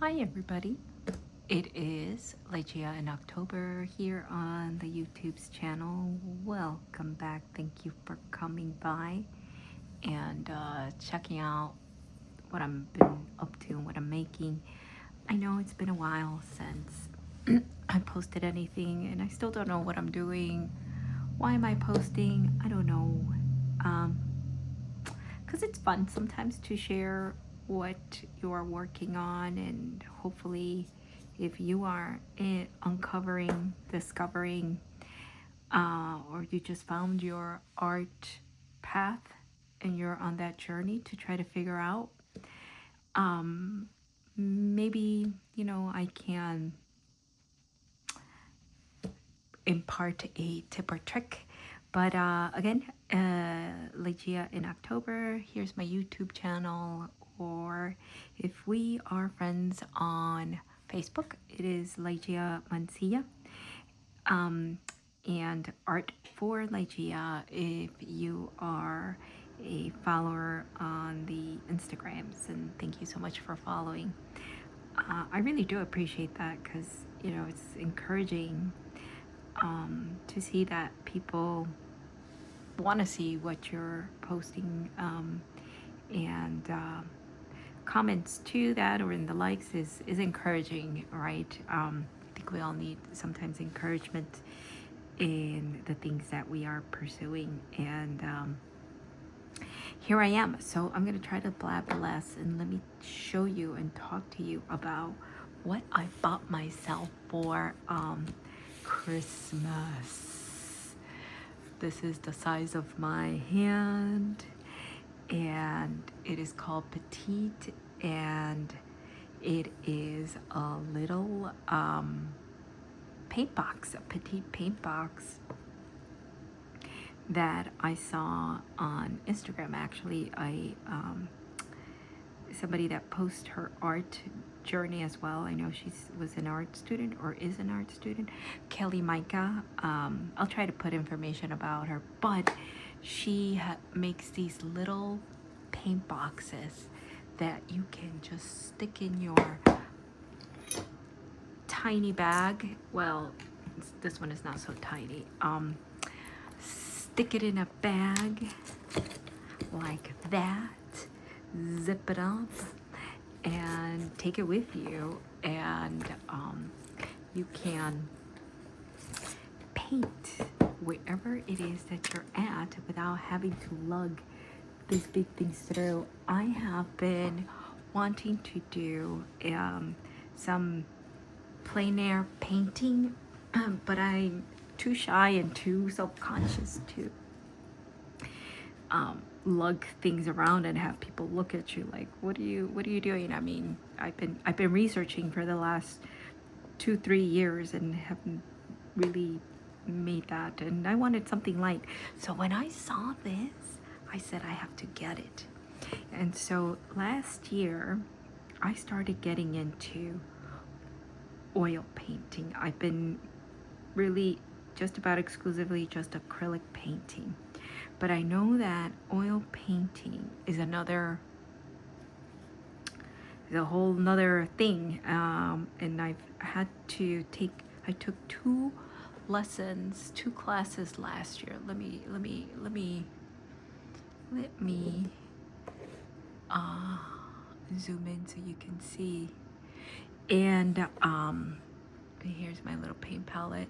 Hi everybody, it is Legia in October here on the YouTube's channel. Welcome back, thank you for coming by and checking out what I've been up to and what I'm making. I know it's been a while since I posted anything and I still don't know what I'm doing. Why am I posting? I don't know. Because it's fun sometimes to share what you're working on, and hopefully if you are uncovering, discovering, or you just found your art path and you're on that journey to try to figure out, maybe I can impart a tip or trick. But again, Legia in October, here's my YouTube channel, or if we are friends on Facebook, it is Legia Mancia. And Art for Legia if you are a follower on the Instagrams. And thank you so much for following. I really do appreciate that because, it's encouraging to see that people want to see what you're posting, and comments to that or in the likes is encouraging, right? I think we all need sometimes encouragement in the things that we are pursuing, and here I am. So I'm going to try to blab less and let me show you and talk to you about what I bought myself for Christmas. This is the size of my hand, and it is called Petite, and it is a little paint box, a petite paint box that I saw on Instagram. Actually, somebody that posts her art journey as well. I know she was an art student or is an art student, Kelly Micah. I'll try to put information about her, but she makes these little paint boxes that you can just stick in your tiny bag. Well, this one is not so tiny. Stick it in a bag like that, zip it up, and take it with you, and you can paint wherever it is that you're at without having to lug these big things through. I have been wanting to do some plein air painting, but I'm too shy and too self-conscious to lug things around and have people look at you like, what are you doing? I mean, I've been researching for the last 2-3 years and haven't really made that, and I wanted something light. So when I saw this, I said I have to get it. And so last year I started getting into oil painting. I've been really just about exclusively just acrylic painting, but I know that oil painting is a whole nother thing, and I took 2 classes last year. Let me zoom in so you can see. And here's my little paint palette.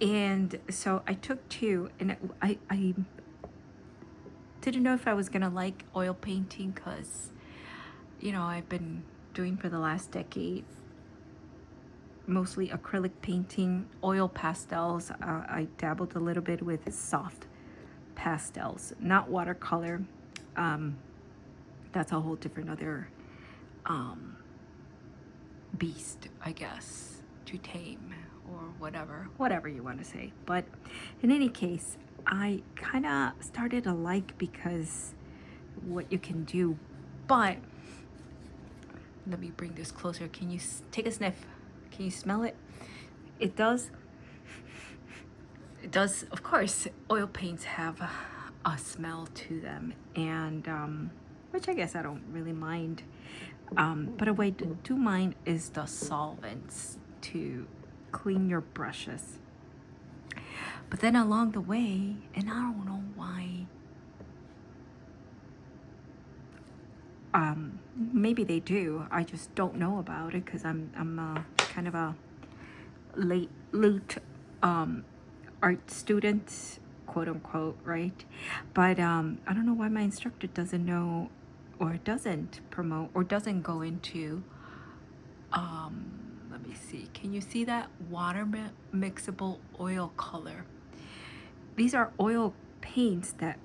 And so I took 2, and I didn't know if I was gonna like oil painting because, I've been doing for the last decade mostly acrylic painting, oil pastels. I dabbled a little bit with soft pastels, not watercolor. That's a whole different other beast, I guess, to tame, or whatever you want to say. But in any case, I kind of started to like because what you can do. But let me bring this closer. Can you take a sniff? Can you smell it? It does, of course, oil paints have a smell to them, and which I guess I don't really mind. But a way to do mine is the solvents to clean your brushes. But then along the way, and I don't know why, maybe they do. I just don't know about it because I'm kind of a late art student, quote unquote, right? But I don't know why my instructor doesn't know or doesn't promote or doesn't go into let me see, can you see that water mixable oil color? These are oil paints that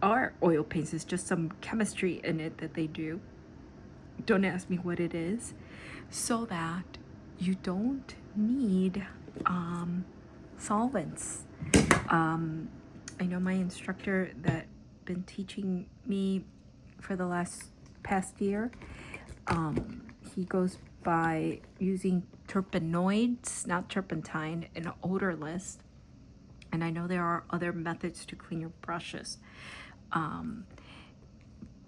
are oil paints. It's just some chemistry in it that they do. Don't ask me what it is. So that you don't need solvents. I know my instructor that been teaching me for the past year, he goes by using terpenoids, not turpentine, and odorless. And I know there are other methods to clean your brushes.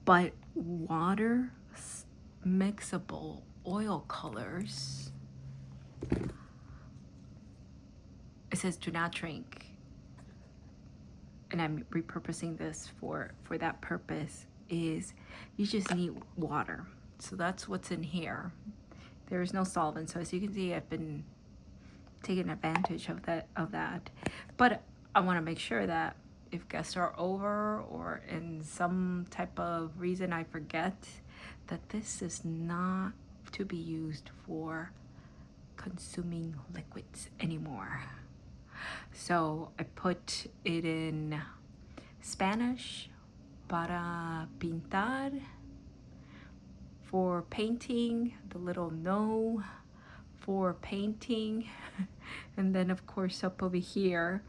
But water mixable oil colors, it says do not drink. And I'm repurposing this for that purpose, is you just need water. So that's what's in here. There is no solvent. So as you can see, I've been taking advantage of that. But I want to make sure that if guests are over or in some type of reason I forget, that this is not to be used for consuming liquids anymore. So I put it in Spanish, para pintar, for painting, the little no for painting, and then of course up over here,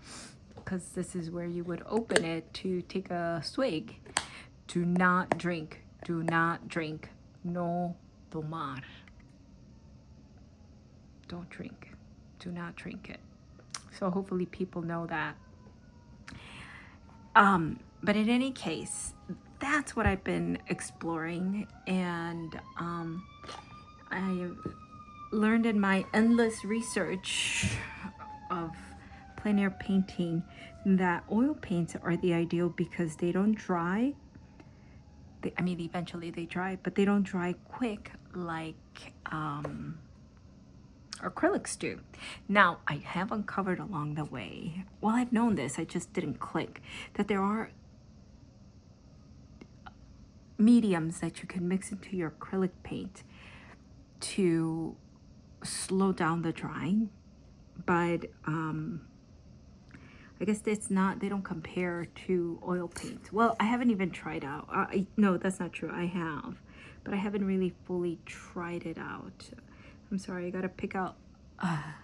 because this is where you would open it to take a swig. Do not drink, do not drink, no tomar. Don't drink, do not drink it. So hopefully people know that. But in any case, that's what I've been exploring, and I learned in my endless research of plein air painting that oil paints are the ideal because they don't dry. I mean, eventually they dry, but they don't dry quick like acrylics do. Now, I have uncovered along the way, well, I've known this, I just didn't click, that there are mediums that you can mix into your acrylic paint to slow down the drying. But I guess it's not, they don't compare to oil paint. Well, I haven't even tried out. No, that's not true. I have, but I haven't really fully tried it out. I'm sorry, I gotta pick out, I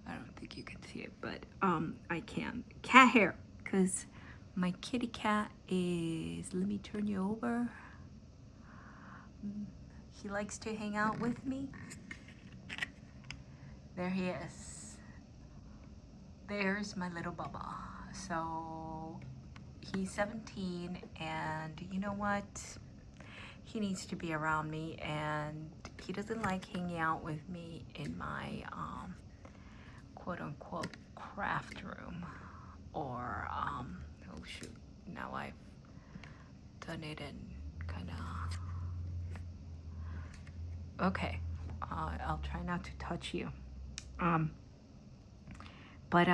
don't think you can see it, but I can. Cat hair, because my kitty cat is, let me turn you over. He likes to hang out with me. There he is. There's my little Bubba. So he's 17, and you know what? He needs to be around me, and he doesn't like hanging out with me in my quote unquote craft room, or oh shoot, now I've done it and kind of, okay, I'll try not to touch you. But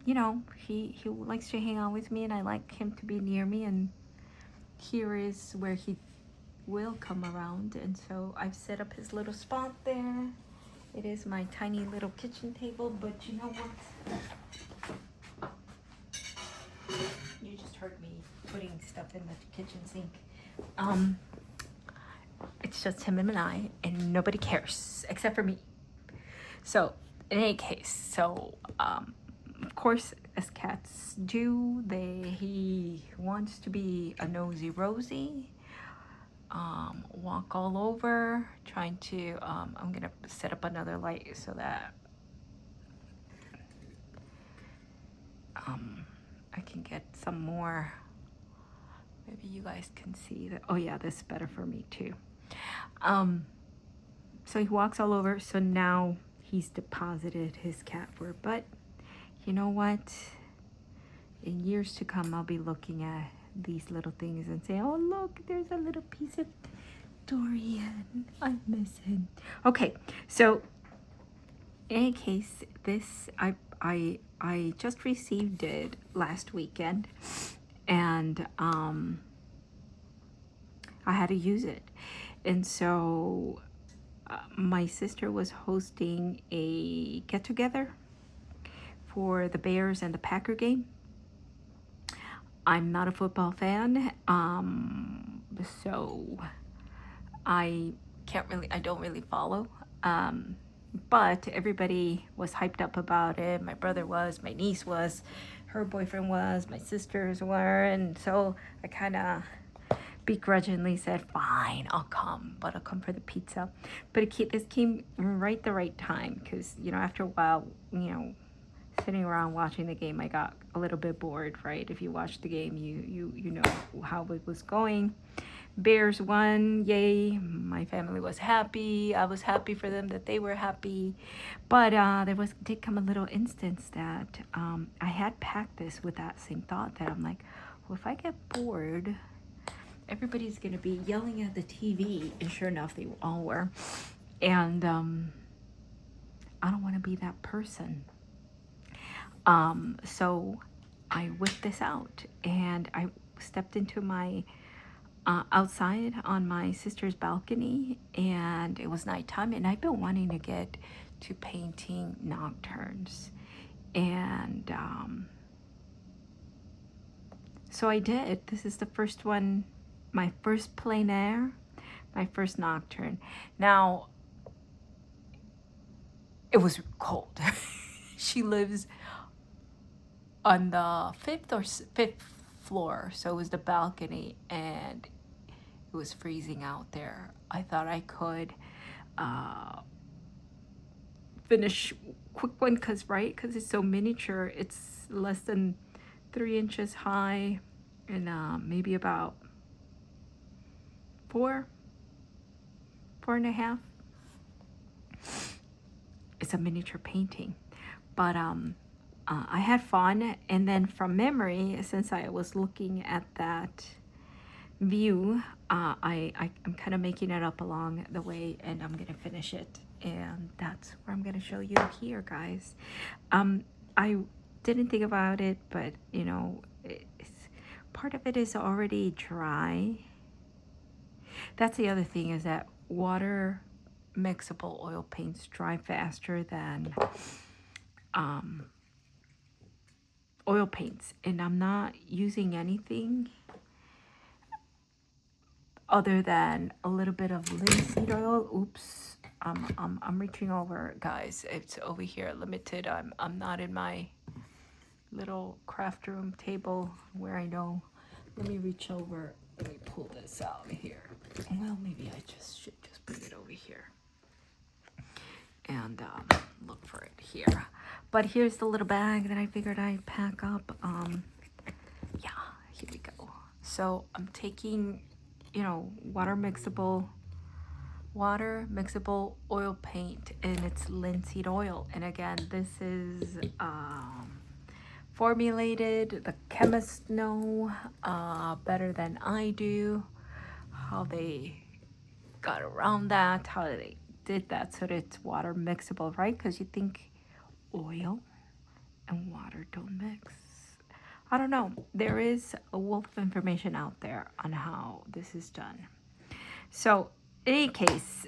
you know, he likes to hang out with me, and I like him to be near me, and here is where he will come around. And so I've set up his little spot there. It is my tiny little kitchen table, but you know what? You just heard me putting stuff in the kitchen sink. It's just him and I, and nobody cares except for me. So in any case, so of course, as cats do, he wants to be a nosy Rosie, walk all over, trying to, I'm gonna set up another light so that I can get some more, Maybe you guys can see that. Oh yeah, this is better for me too. So he walks all over. So now he's deposited his cat fur. But you know what? In years to come, I'll be looking at these little things and say, oh look, there's a little piece of Dorian. I miss him. Okay, so in any case, this I just received it last weekend, and I had to use it, and so my sister was hosting a get together for the Bears and the Packer game. I'm not a football fan, so I don't really follow. But everybody was hyped up about it. My brother was, my niece was, her boyfriend was, my sisters were, and so I kind of begrudgingly said, fine, I'll come, but I'll come for the pizza. But this came right the right time, because, you know, after a while, you know, sitting around watching the game, I got a little bit bored, right? If you watch the game, you know how it was going. Bears won, yay. My family was happy. I was happy for them that they were happy. But did come a little instance that I had packed this with that same thought that I'm like, well, if I get bored, everybody's going to be yelling at the TV. And sure enough, they all were. And I don't want to be that person. So I whipped this out and I stepped into my outside on my sister's balcony, and it was nighttime, and I've been wanting to get to painting nocturnes, and so I did. This is the first one, my first plein air, my first nocturne. Now it was cold. She lives on the fifth floor, so it was the balcony, and it was freezing out there. I thought I could finish quick one because it's so miniature. It's less than 3 inches high and maybe about 4.5. It's a miniature painting, but I had fun. And then from memory, since I was looking at that view, I'm kind of making it up along the way, and I'm gonna finish it, and that's where I'm gonna show you here, guys. I didn't think about it, but you know, part of it is already dry. That's the other thing, is that water mixable oil paints dry faster than oil paints, and I'm not using anything other than a little bit of linseed oil. Oops, I'm reaching over, guys. It's over here, limited. I'm not in my little craft room table where I know. Let me reach over. Let me pull this out here. Well, maybe I should just bring it over here and look for it here. But here's the little bag that I figured I'd pack up. Yeah, here we go. So I'm taking, you know, water mixable oil paint, and it's linseed oil. And again, this is formulated. The chemists know better than I do how they got around that, how they did that so that it's water mixable, right? Because you think oil and water don't mix. I don't know. There is a wealth of information out there on how this is done. So in any case,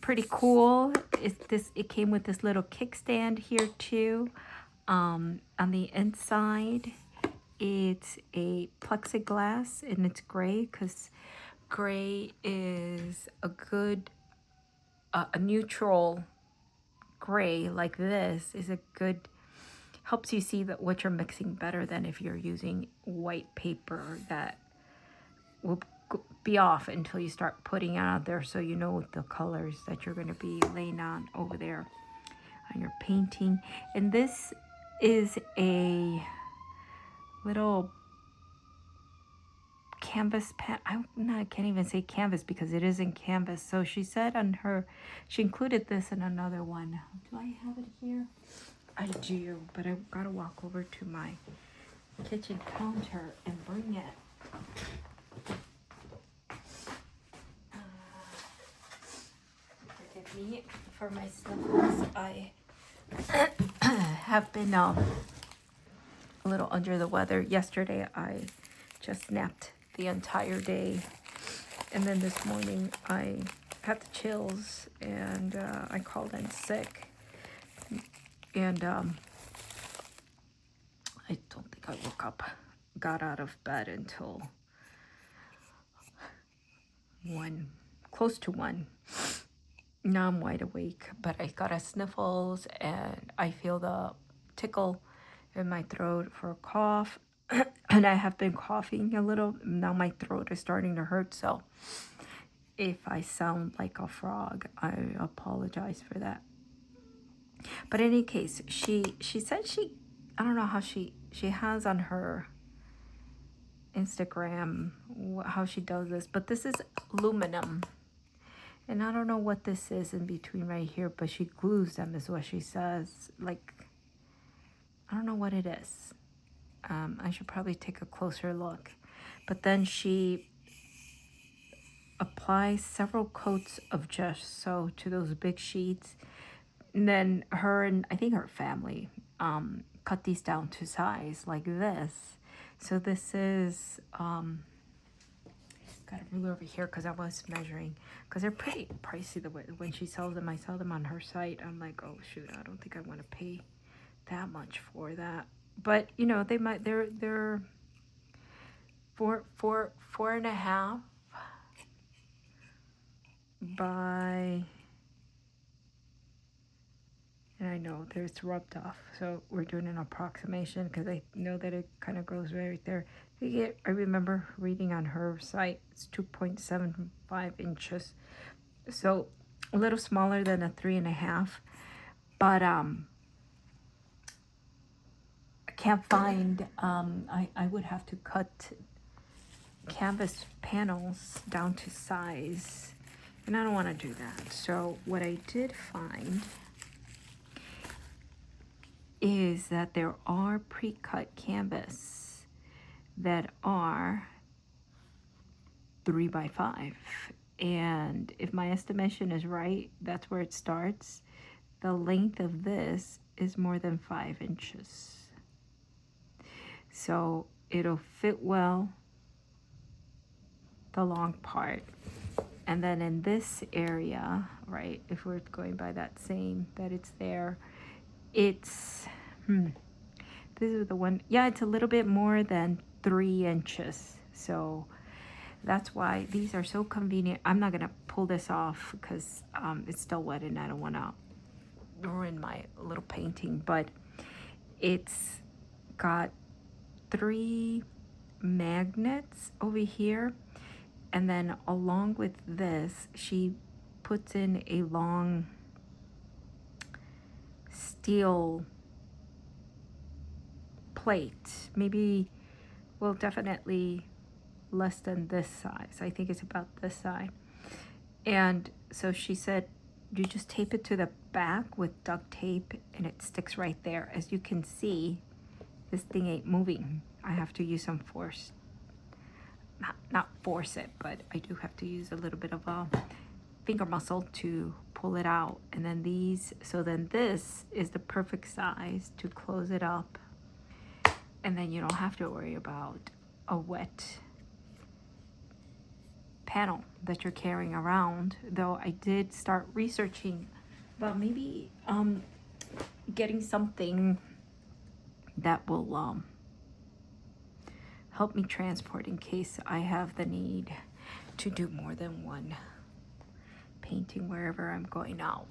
pretty cool. It came with this little kickstand here too. On the inside, it's a plexiglass, and it's gray, because gray is a good, a neutral gray like this is a good, helps you see that what you're mixing better than if you're using white paper that will be off until you start putting it out there, so you know the colors that you're going to be laying on over there on your painting. And this is a little canvas pen. I can't even say canvas because it isn't canvas. So she said on her, she included this in another one. Do I have it here? I do, but I've got to walk over to my kitchen counter and bring it. Forgive me for my sniffles. I have been a little under the weather. Yesterday I just napped the entire day, and then this morning I had the chills and I called in sick, and I don't think I got out of bed until 1, close to 1. Now I'm wide awake, but I got a sniffles and I feel the tickle in my throat for a cough. And I have been coughing a little. Now my throat is starting to hurt, so if I sound like a frog, I apologize for that. But in any case, she said I don't know how she has on her Instagram how she does this, but this is aluminum. And I don't know what this is in between right here, but she glues them is what she says. Like, I don't know what it is. I should probably take a closer look. But then she applies several coats of gesso to those big sheets. And then her and I think her family cut these down to size like this. So this is, got a ruler over here because I was measuring. Because they're pretty pricey the way when she sells them. I sell them on her site. I'm like, oh shoot, I don't think I want to pay that much for that. But you know, they're 4.5 by, and I know there's rubbed off, so we're doing an approximation because I know that it kind of goes right there. I remember reading on her site it's 2.75 inches, so a little smaller than a 3.5. But I can't find. I would have to cut canvas panels down to size, and I don't want to do that. So what I did find is that there are pre-cut canvas that are 3x5, and if my estimation is right, that's where it starts. The length of this is more than 5 inches, so it'll fit well the long part. And then in this area, right, if we're going by that same, that it's there, it's, this is the one, yeah, it's a little bit more than 3 inches. So that's why these are so convenient. I'm not gonna pull this off because it's still wet and I don't wanna ruin my little painting, but it's got 3 magnets over here. And then along with this, she puts in a long steel plate, maybe, well, definitely less than this size. I think it's about this size. And so she said, you just tape it to the back with duct tape and it sticks right there. As you can see, this thing ain't moving. I have to use some force. Not force it, but I do have to use a little bit of a finger muscle to pull it out. And then these, so then this is the perfect size to close it up. And then you don't have to worry about a wet panel that you're carrying around. Though I did start researching about maybe getting something that will help me transport in case I have the need to do more than one painting wherever I'm going out.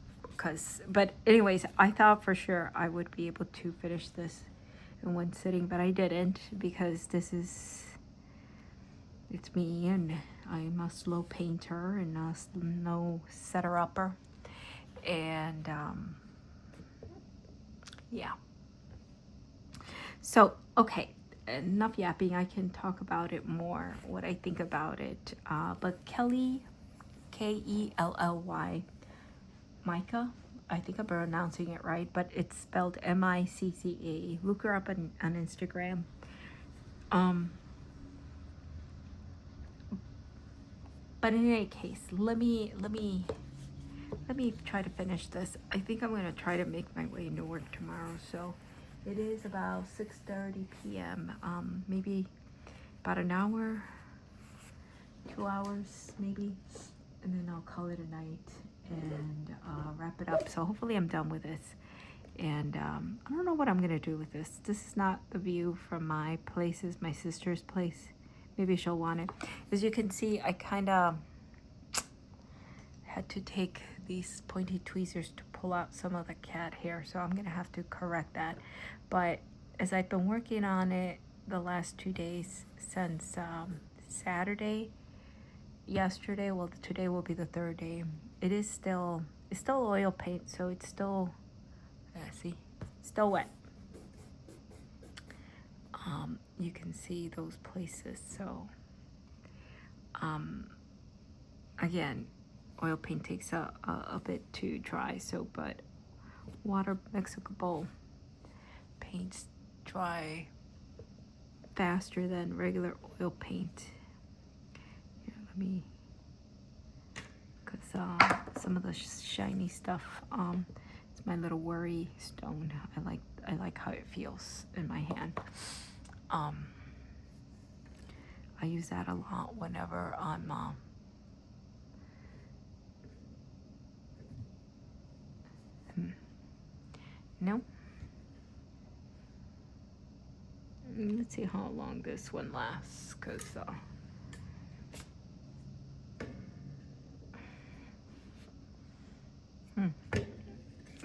But anyways, I thought for sure I would be able to finish this in one sitting, but I didn't because it's me and I'm a slow painter and a slow setter-upper. And yeah. So, okay. enough yapping. I can talk about it more, what I think about it. But Kelly, Kelly, Micah, I think I'm pronouncing it right, but it's spelled Micca. Look her up on Instagram. But in any case, let me try to finish this. I think I'm gonna try to make my way into work tomorrow. So it is about 6:30 p.m. Maybe about an hour, 2 hours maybe, and then I'll call it a night and wrap it up. So hopefully I'm done with this. And I don't know what I'm gonna do with this. This is not the view from my place, is my sister's place. Maybe she'll want it. As you can see, I kind of had to take these pointy tweezers to pull out some of the cat hair, so I'm gonna have to correct that. But as I've been working on it the last 2 days since Saturday, yesterday, well, today will be the third day. It's still oil paint, so it's still, see, still wet. You can see those places. So again, oil paint takes a bit to dry, so but water mixable paints dry faster than regular oil paint. Here, let me, because some of the shiny stuff, it's my little worry stone. I like how it feels in my hand. I use that a lot whenever I'm no. Let's see how long this one lasts, because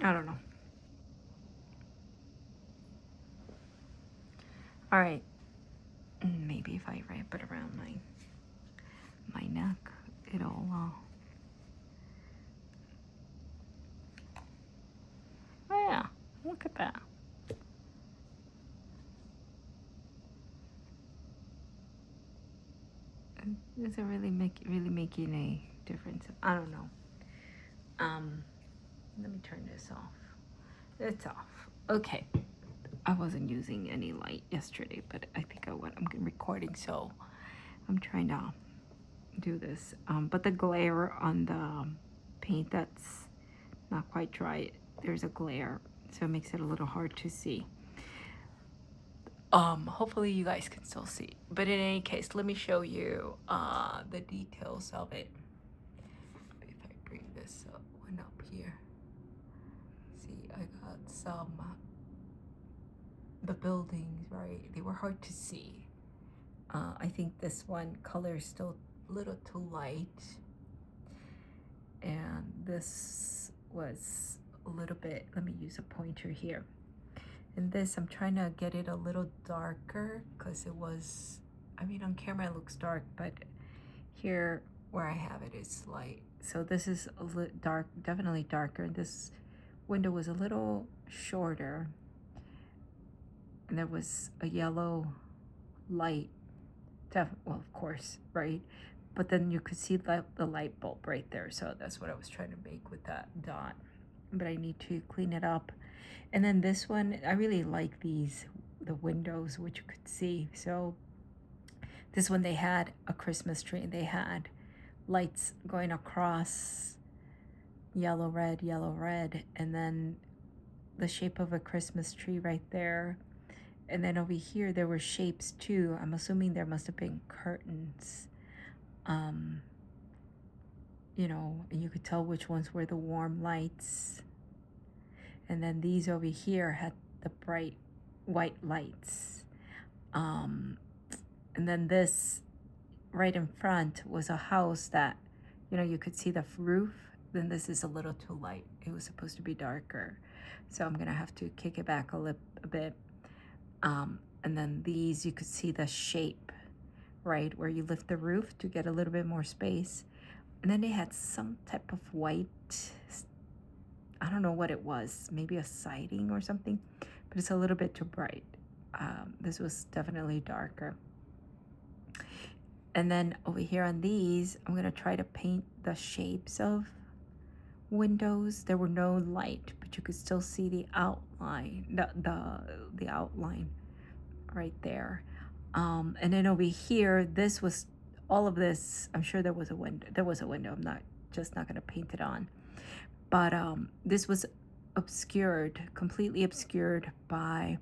I don't know. All right, maybe if I wrap it around my neck, it'll oh yeah, look at that. Is it really making a difference? I don't know. Let me turn this off. It's off. Okay. I wasn't using any light yesterday, but I think I'm recording, so I'm trying to do this. But the glare on the paint that's not quite dry, there's a glare, so it makes it a little hard to see. Hopefully you guys can still see. But in any case, let me show you the details of it. If I bring this one up here. See, I got some the buildings, right? They were hard to see. I think this one color is still a little too light, and this was a little bit, let me use a pointer here. And this, I'm trying to get it a little darker, because it was, I mean, on camera it looks dark, but here where I have it is light. So this is a little dark, definitely darker. This window was a little shorter, and there was a yellow light, well, of course, right? But then you could see the light bulb right there. So that's what I was trying to make with that dot. But I need to clean it up. And then this one, I really like these, the windows, which you could see. So this one, they had a Christmas tree, and they had lights going across, yellow, red, and then the shape of a Christmas tree right there. And then over here, there were shapes too. I'm assuming there must have been curtains. You know, and you could tell which ones were the warm lights. And then these over here had the bright white lights. And then this right in front was a house that, you know, you could see the roof. Then this is a little too light. It was supposed to be darker. So I'm gonna have to kick it back a bit. And then these, you could see the shape, right, where you lift the roof to get a little bit more space. And then they had some type of white, I don't know what it was, maybe a siding or something, but it's a little bit too bright. This was definitely darker. And then over here on these, I'm gonna try to paint the shapes of windows. There were no light, but you could still see the outline, the outline right there. And then over here, this was all of this. I'm sure there was a window. There was a window. I'm not gonna paint it on, but this was obscured, completely obscured by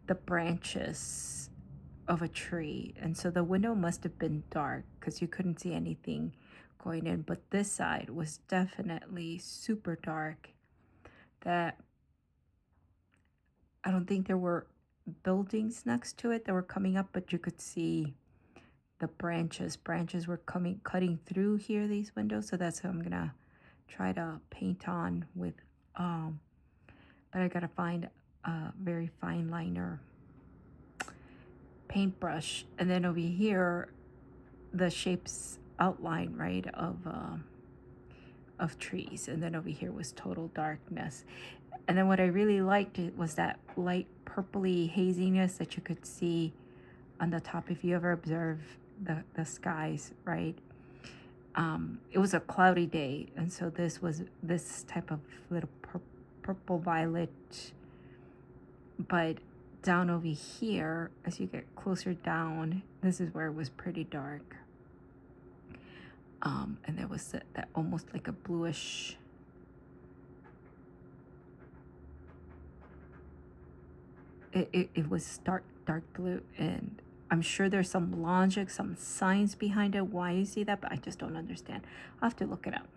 the branches of a tree, and so the window must have been dark because you couldn't see anything going in. But this side was definitely super dark, that I don't think there were buildings next to it that were coming up, but you could see the branches were cutting through here, these windows. So that's what I'm gonna try to paint on with, but I gotta find a very fine liner paintbrush. And then over here, the shapes outline, right, of trees. And then over here was total darkness. And then what I really liked it was that light purpley haziness that you could see on the top if you ever observe the skies, right? It was a cloudy day, and so this was this type of little purple violet. But down over here, as you get closer down, this is where it was pretty dark. And there was that almost like a bluish, it was dark blue. And I'm sure there's some logic, some science behind it, why you see that, but I just don't understand. I'll have to look it up.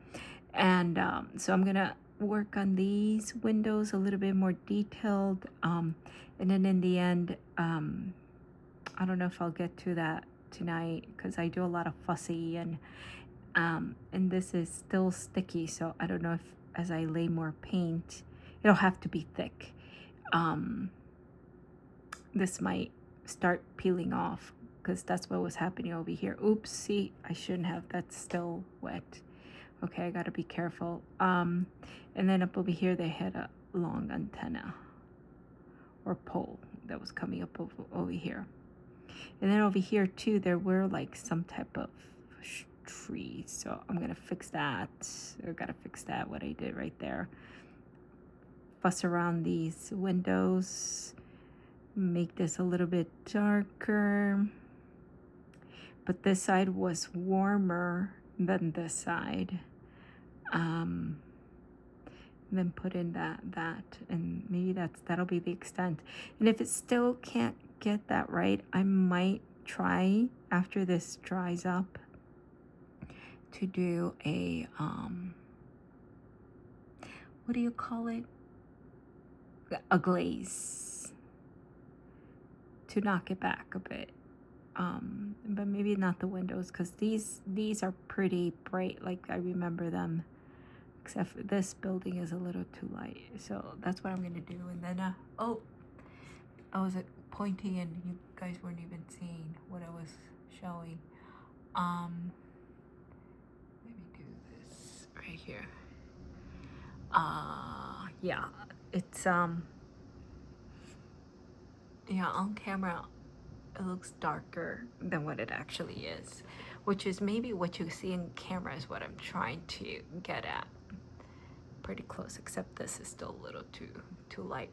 And so I'm gonna work on these windows a little bit more detailed, and then in the end, I don't know if I'll get to that tonight because I do a lot of fussy, and this is still sticky, so I don't know if as I lay more paint, it'll have to be thick. This might start peeling off because that's what was happening over here. Oops, see, I shouldn't have. That's still wet. Okay, I gotta be careful. And then up over here, they had a long antenna or pole that was coming up over here. And then over here too, there were like some type of trees. So I'm gonna fix that. I gotta fix that, what I did right there. Fuss around these windows, make this a little bit darker. But this side was warmer than this side. Then put in that, and maybe that'll be the extent. And if it still can't get that right, I might try after this dries up to do a what do you call it, a glaze to knock it back a bit. But maybe not the windows, because these are pretty bright, like I remember them, except for this building is a little too light. So that's what I'm gonna do. And then oh, I was pointing and you guys weren't even seeing what I was showing. Let me do this right here. Yeah, it's yeah, on camera it looks darker than what it actually is, which is maybe what you see in camera is what I'm trying to get at. Pretty close, except this is still a little too light.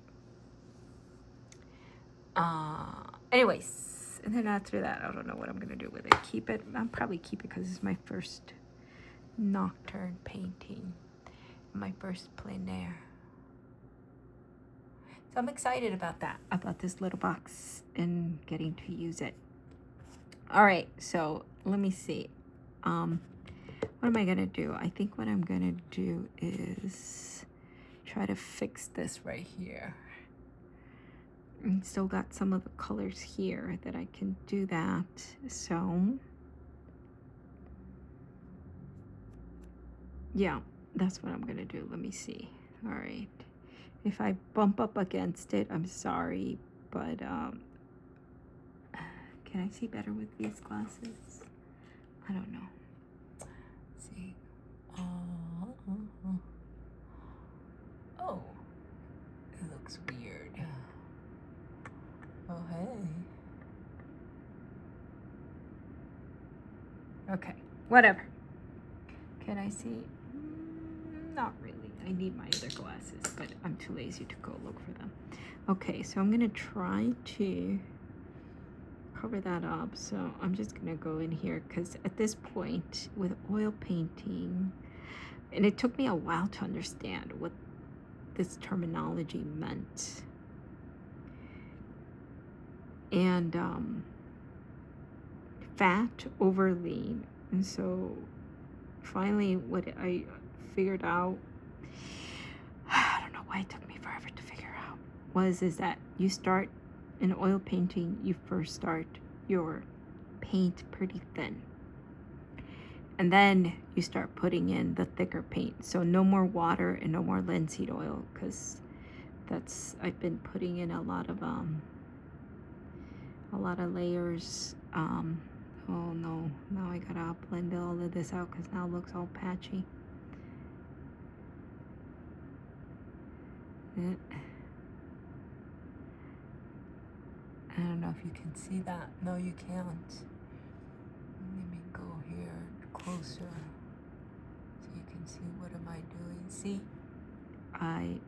Anyways, and then after that, I don't know what I'm gonna do with it. Keep it. I'll probably keep it because it's my first Nocturne painting, my first plein air. So I'm excited about that, about this little box and getting to use it. All right, so let me see. What am I gonna do? I think what I'm gonna do is try to fix this right here. And still got some of the colors here that I can do that. So yeah, that's what I'm gonna do. Let me see. All right. If I bump up against it, I'm sorry, but can I see better with these glasses? I don't know. Let's see. Oh, it looks weird. Oh. Okay, whatever. Can I see? Not really. I need my other glasses, but I'm too lazy to go look for them. Okay, so I'm gonna try to cover that up. So I'm just gonna go in here because at this point with oil painting, and it took me a while to understand what this terminology meant. And fat over lean. And so finally what I figured out, I don't know why it took me forever to figure out, is that you start in oil painting, you first start your paint pretty thin. And then you start putting in the thicker paint. So no more water and no more linseed oil, because I've been putting in a lot of layers. Oh no, now I gotta blend all of this out because now it looks all patchy. I don't know if you can see that. No, you can't. Let me go here closer so you can see what am I doing. See?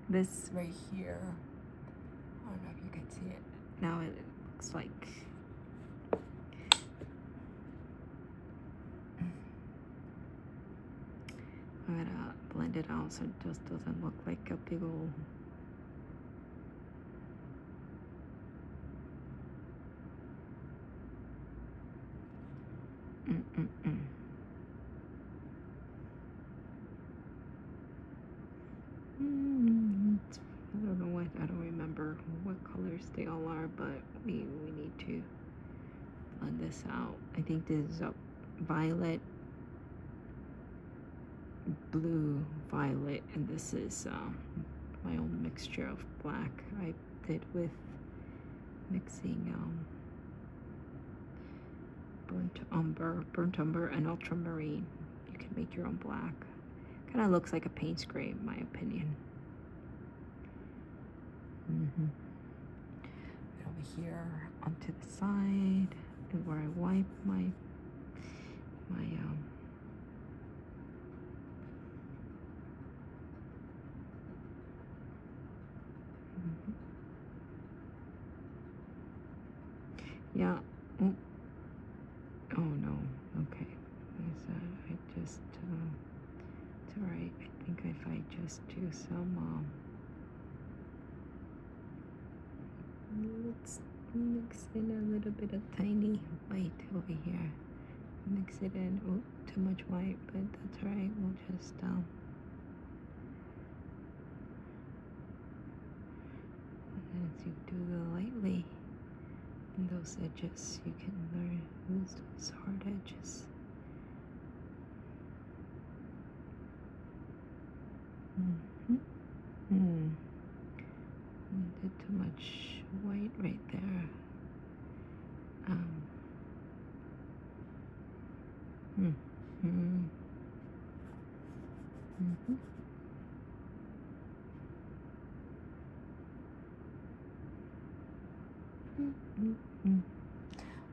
This right here. I don't know if you can see it. Now it looks like I'm gonna blend it out so it just doesn't look like a big old I don't know what, I don't remember what colors they all are, but we need to blend this out. I think this is a violet, blue, violet, and this is my own mixture of black I did with mixing burnt umber and ultramarine. You can make your own black. Kind of looks like a paint spray in my opinion. Over here onto the side and where I wipe my yeah. Oh no. Okay. I just it's alright. I think if I just do some let's mix in a little bit of tiny white over here. Mix it in. Oh, too much white, but that's alright. We'll just as you do the lightly in those edges, you can learn those hard edges. Did too much white right there.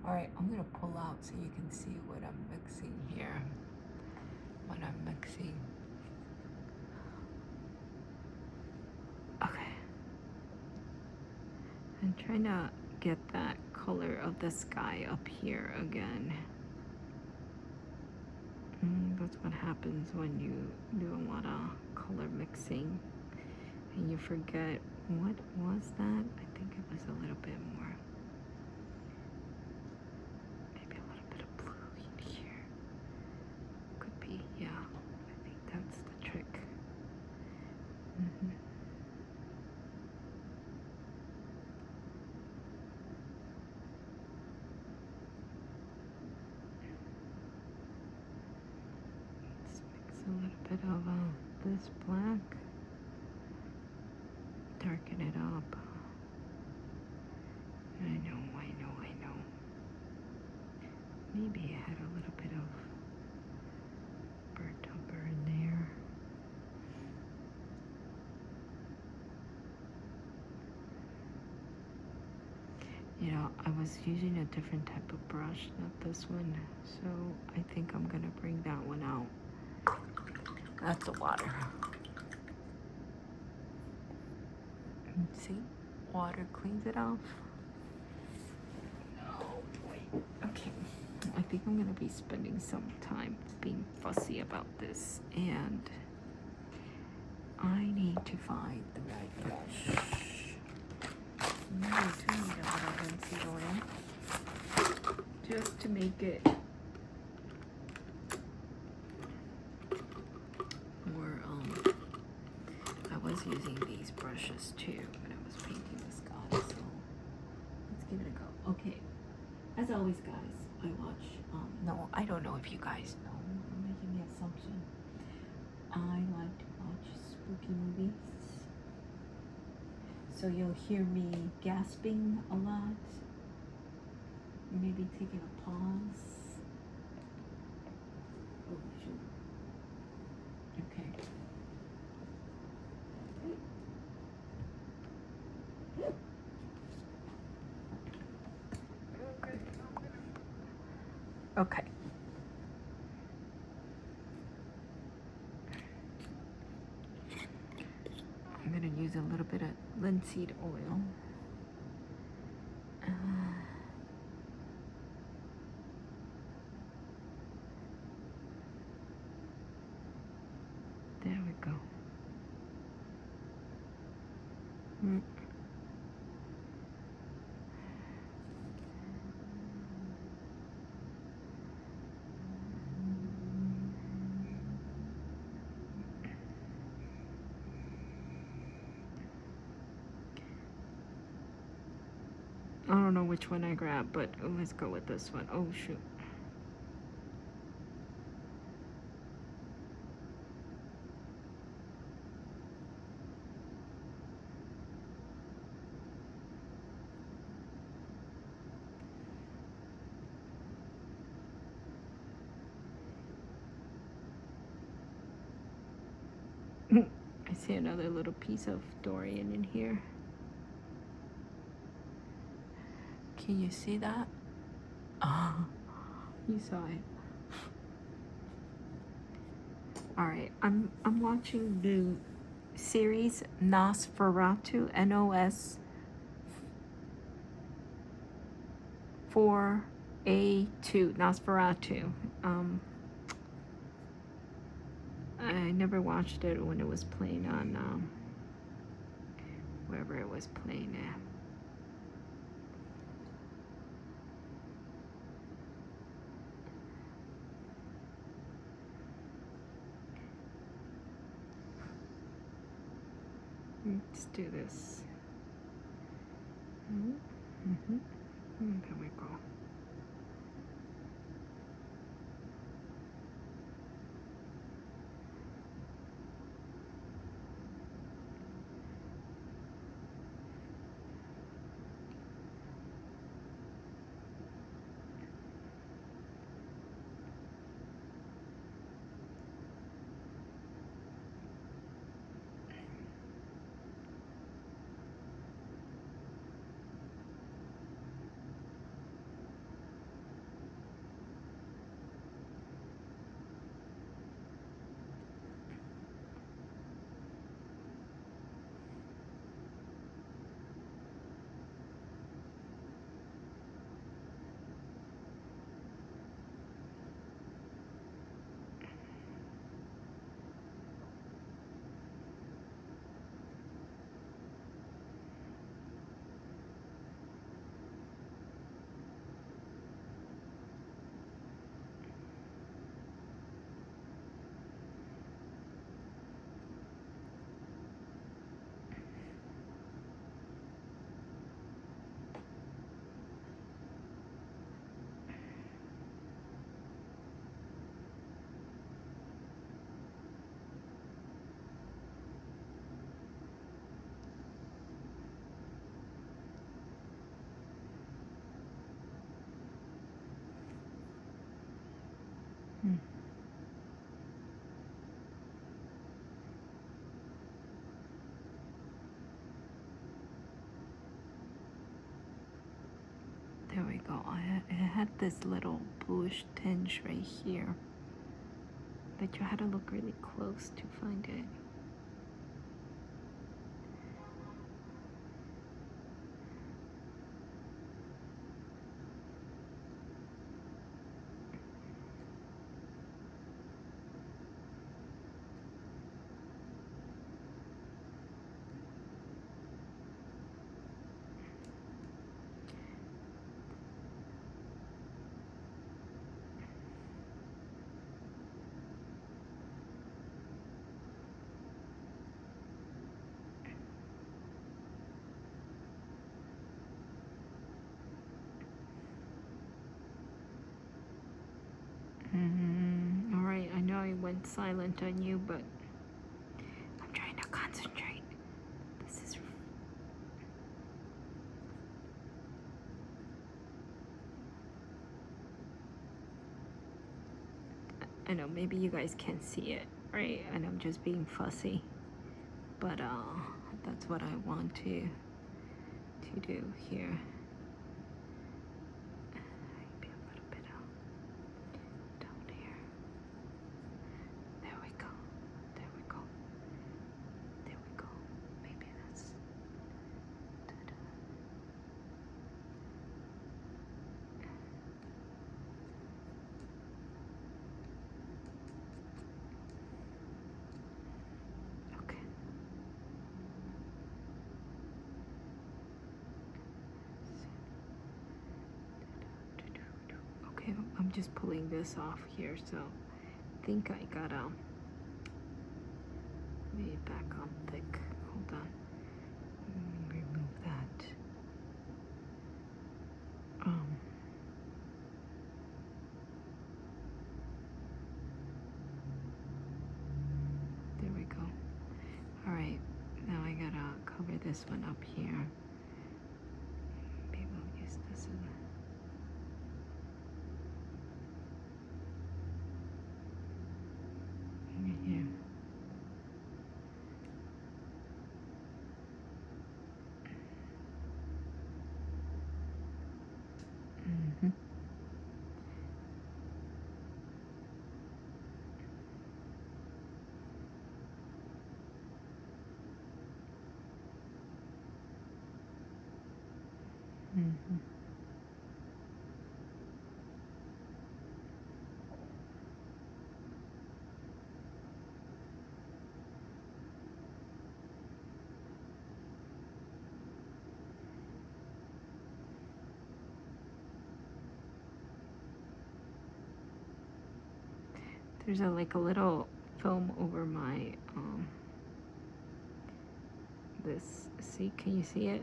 All right, I'm gonna pull out so you can see what I'm mixing here. What I'm mixing. Okay. I'm trying to get that color of the sky up here again. That's what happens when you do a lot of color mixing and you forget what was that. I think it was a little bit more. Maybe a little bit of blue in here. Could be, yeah. I think that's the trick. Let's mix a little bit of this black. Darken it up. I know. Maybe I had a little bit of burnt umber in there. You know, I was using a different type of brush, not this one. So I think I'm gonna bring that one out. That's the water. See, water cleans it off. No, wait. Okay, I think I'm gonna be spending some time being fussy about this, and I need to find the right brush. I do need a little linseed oil just to make it more. I was using these brushes too when I was painting this guy, so let's give it a go. Okay, as always, guys, I watch. No, I don't know if you guys know. I'm making the assumption. I like to watch spooky movies. So you'll hear me gasping a lot, maybe taking a pause. Oh, shoot. Okay. Okay. I'm going to use a little bit of linseed oil. There we go. I don't know which one I grabbed, but let's go with this one. Oh, shoot. I see another little piece of Dorian in here. Can you see that? Oh, you saw it. All right, I'm watching the series Nosferatu, NOS4A2, Nosferatu. I never watched it when it was playing on wherever it was playing at. Let's do this. There we go. go. It had this little bluish tinge right here that you had to look really close to find it. All right, I know I went silent on you, but I'm trying to concentrate. This is... I know maybe you guys can't see it, right? And I'm just being fussy, but that's what I want to do here. Maybe a little bit down here. There we go. There we go. There we go. Maybe that's... Okay. Okay, I'm just pulling this off here, so I think I gotta lay it back on thick. Hold on. Remove that. There we go. All right, now I gotta cover this one up here. Maybe I'll use this one. Here. There's like a little film over my this. See, can you see it?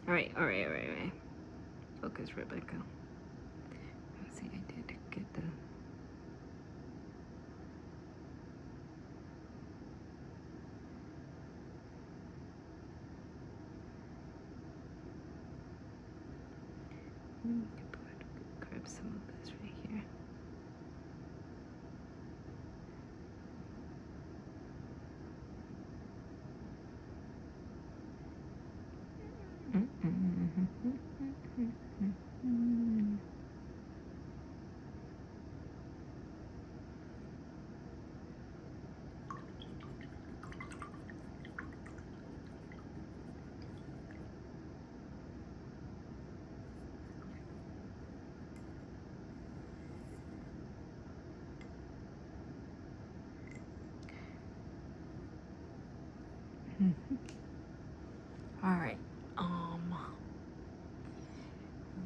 All right. Focus, Rebecca. Let's see, I did get the... grab some of this right here. All right. Let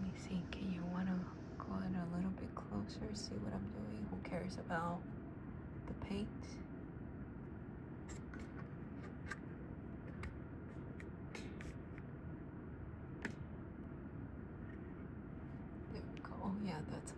me see. Can you want to go in a little bit closer? See what I'm doing? Who cares about the paint? There we go. Oh yeah, that's...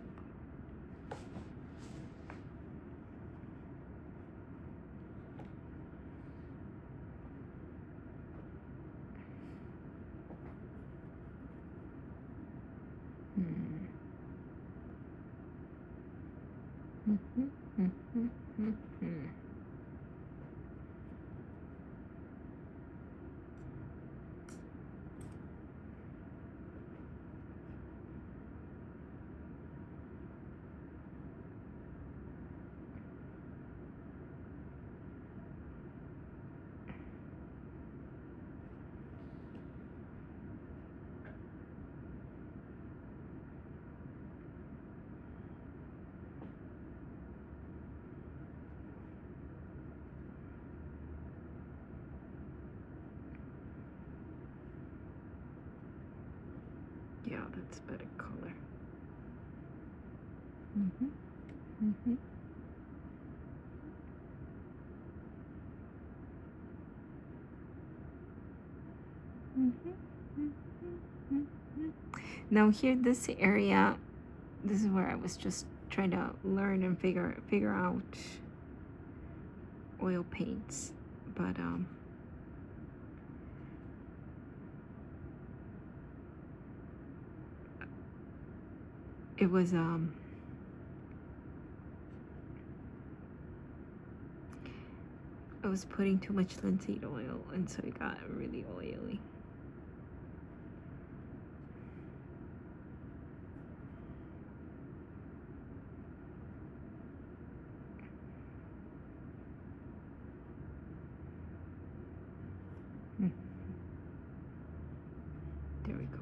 Yeah, that's better color. Now here, this area, this is where I was just trying to learn and figure out oil paints, but it was I was putting too much linseed oil, and so it got really oily. There we go.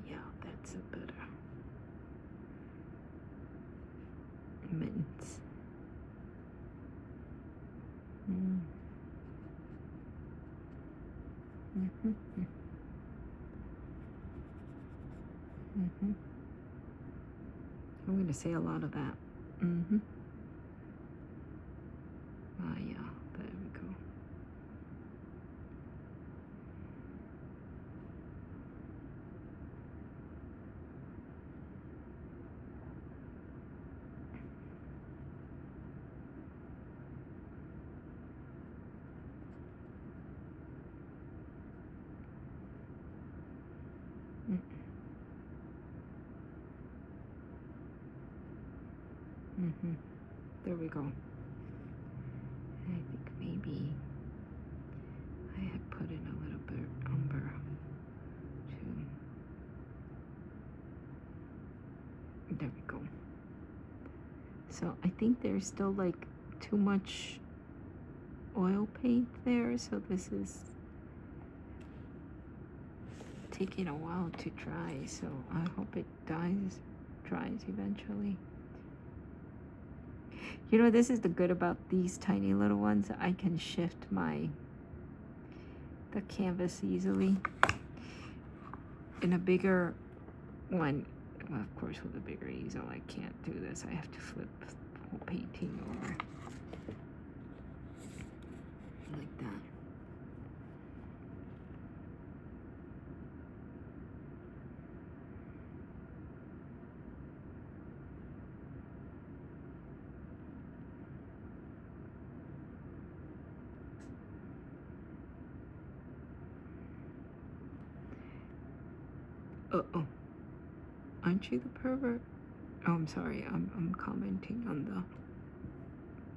Yeah, that's a better mince. I'm going to say a lot of that. Yeah, there we go. There we go. I think maybe I had put in a little bit of umber too. There we go. So I think there's still like too much oil paint there, so this is taking a while to dry, so I hope it dries eventually. You know, this is the good about these tiny little ones. I can shift the canvas easily. In a bigger one, well, of course with a bigger easel I can't do this. I have to flip the whole painting over like that. Uh-oh. Aren't you the pervert? Oh, I'm sorry. I'm commenting on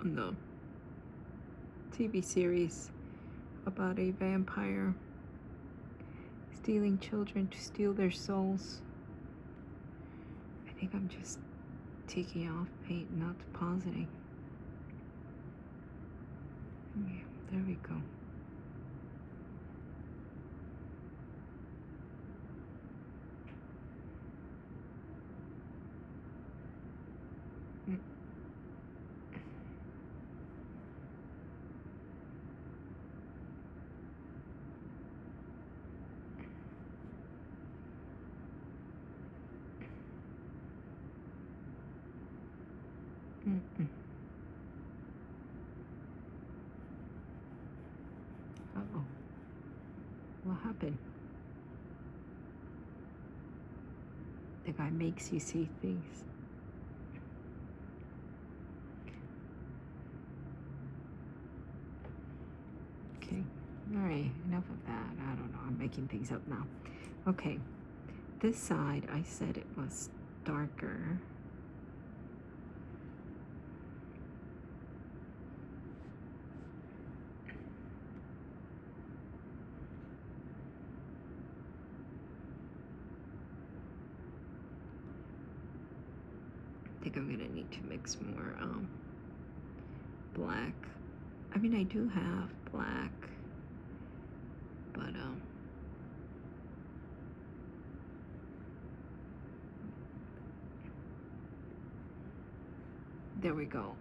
the TV series about a vampire stealing children to steal their souls. I think I'm just taking off paint, not depositing. Yeah, there we go. Uh-oh. What happened? The guy makes you see things. Okay, Alright, enough of that. I don't know. I'm making things up now. Okay. This side, I said it was darker. I think I'm gonna need to mix more black. I mean, I do have black, but there we go.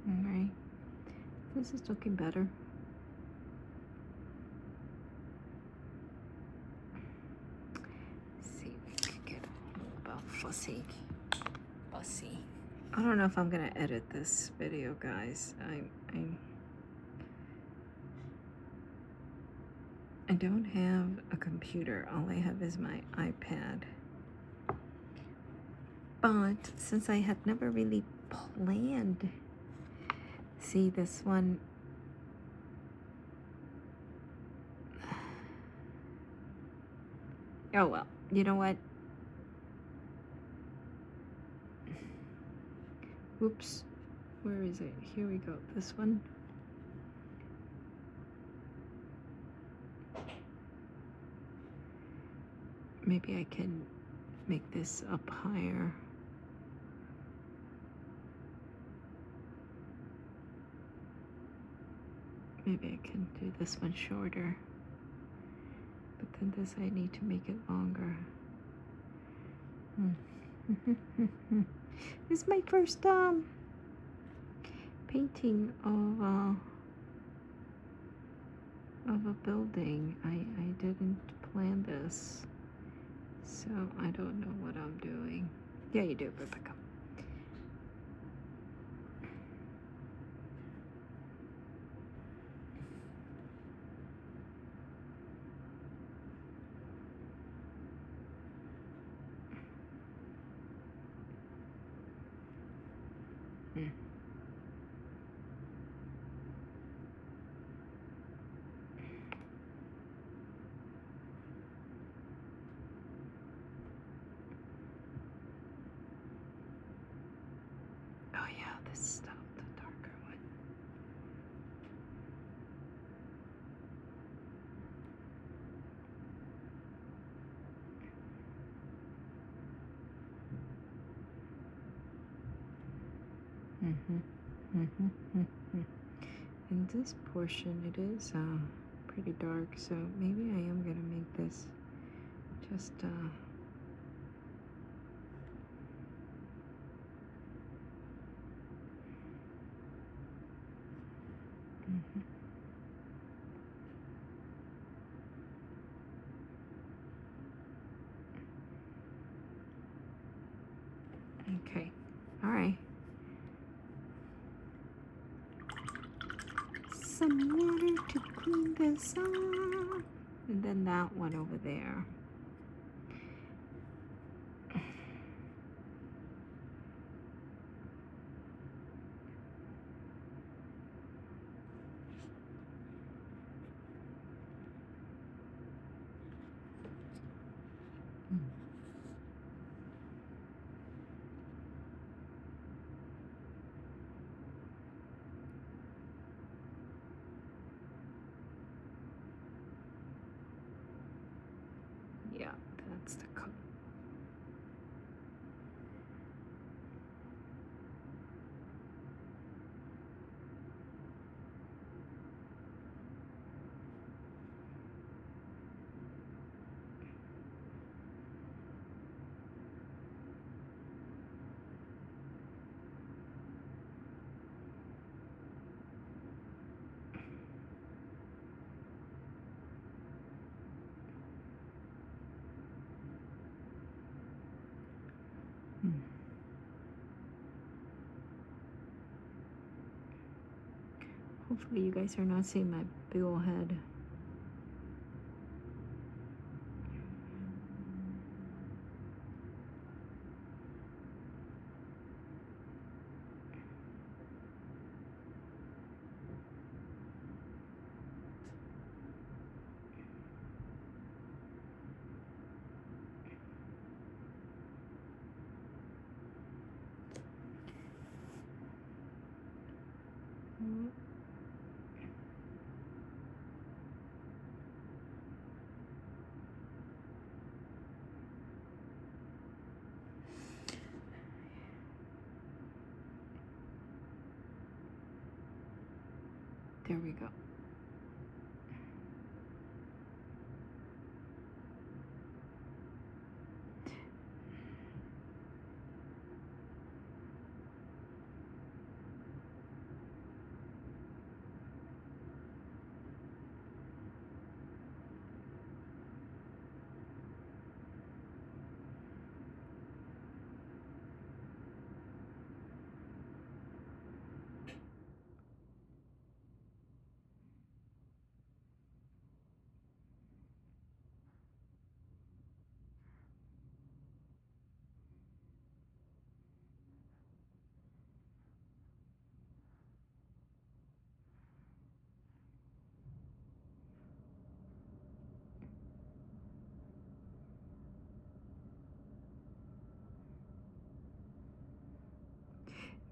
Alright, this is looking better. Let's see if we can get a little about fussy. I don't know if I'm gonna edit this video, guys. I don't have a computer. All I have is my iPad. But since I had never really planned, see this one, oh well, you know what? Oops, where is it? Here we go, this one. Maybe I can make this up higher. Maybe I can do this one shorter. But then this I need to make it longer. This is my first painting of a building. I didn't plan this, so I don't know what I'm doing. Yeah, you do, Rebecca. Oh yeah, this stuff, the darker one. In this portion, it is pretty dark, so maybe I am gonna make this just okay. All right. Some water to clean this off, and then that one over there. Yeah, that's the color. Hopefully you guys are not seeing my big old head. There we go.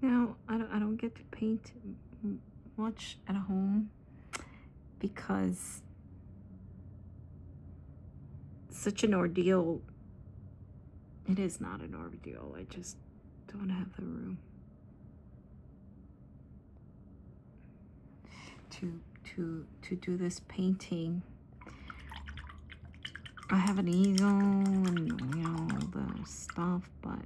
Now, I don't get to paint much at home because it's such an ordeal. It is not an ordeal. I just don't have the room to do this painting. I have an easel and, you know, all the stuff, but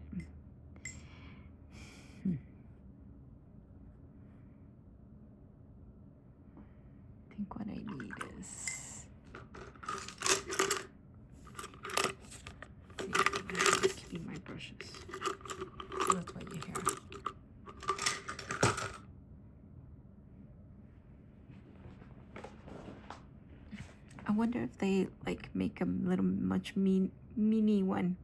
I think what I need is, give me my brushes. That's what you hear. I wonder if they like make a little mini one,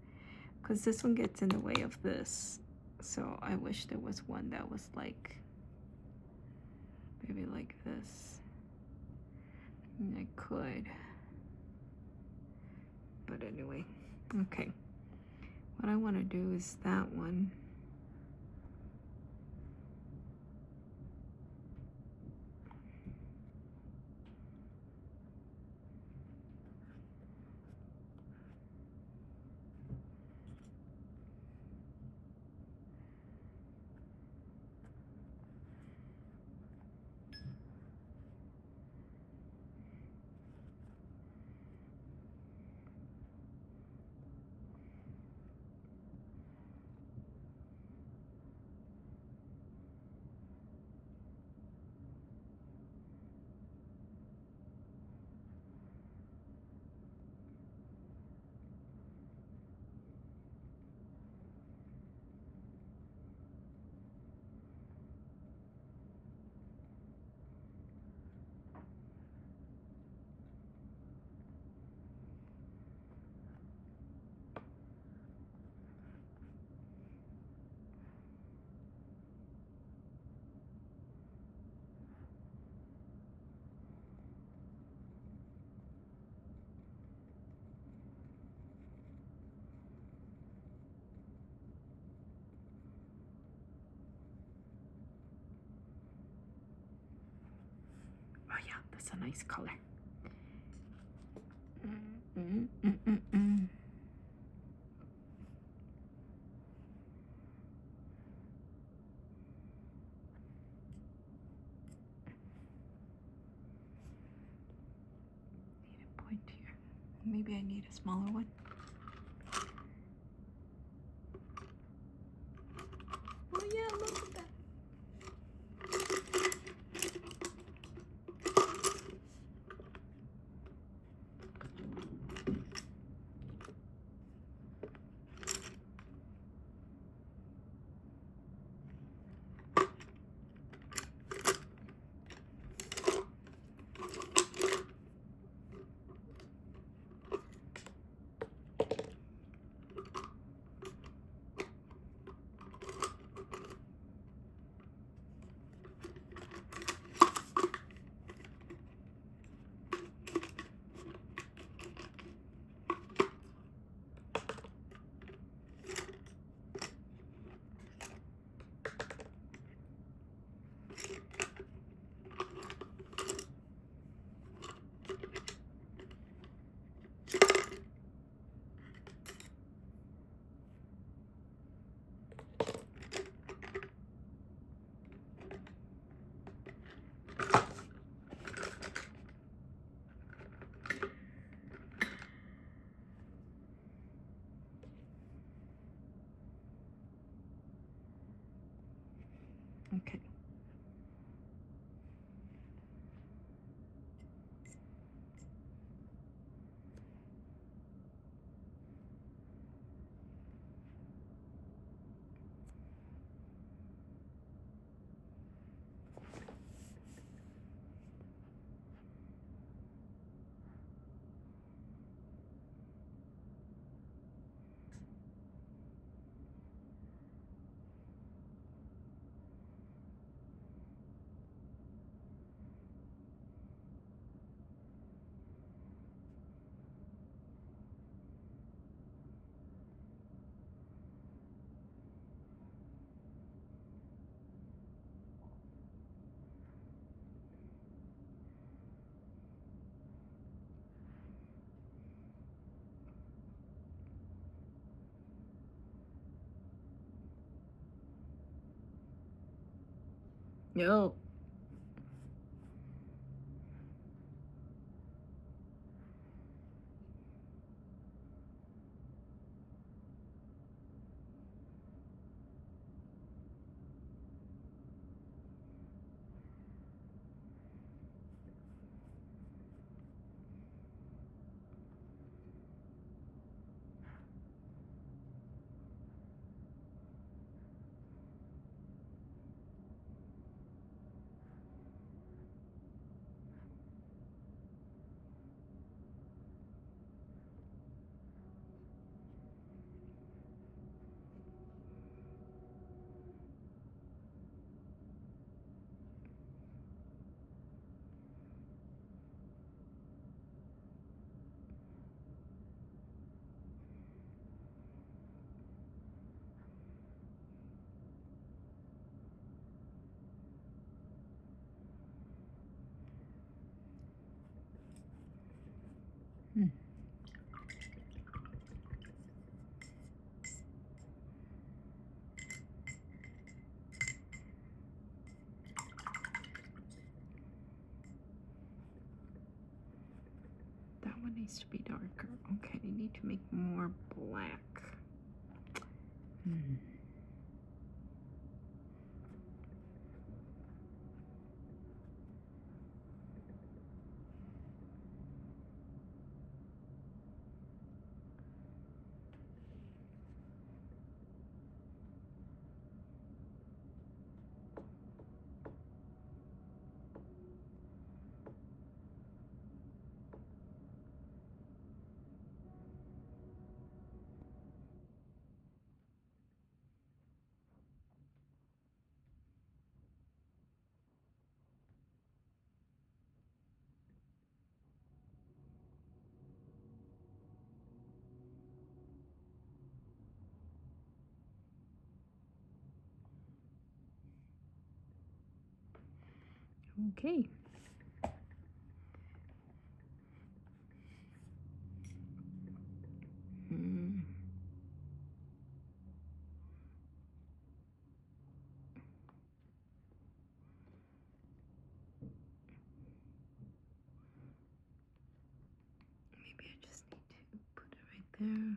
because this one gets in the way of this. So I wish there was one that was like maybe like this. And I could, but anyway, okay. What I want to do is that one. Oh yeah, that's a nice color. Need a point here. Maybe I need a smaller one. Oh yeah, look at that. Okay. Yo. Hmm. That one needs to be darker. Okay, I need to make more black. Hmm. Okay. Hmm. Maybe I just need to put it right there.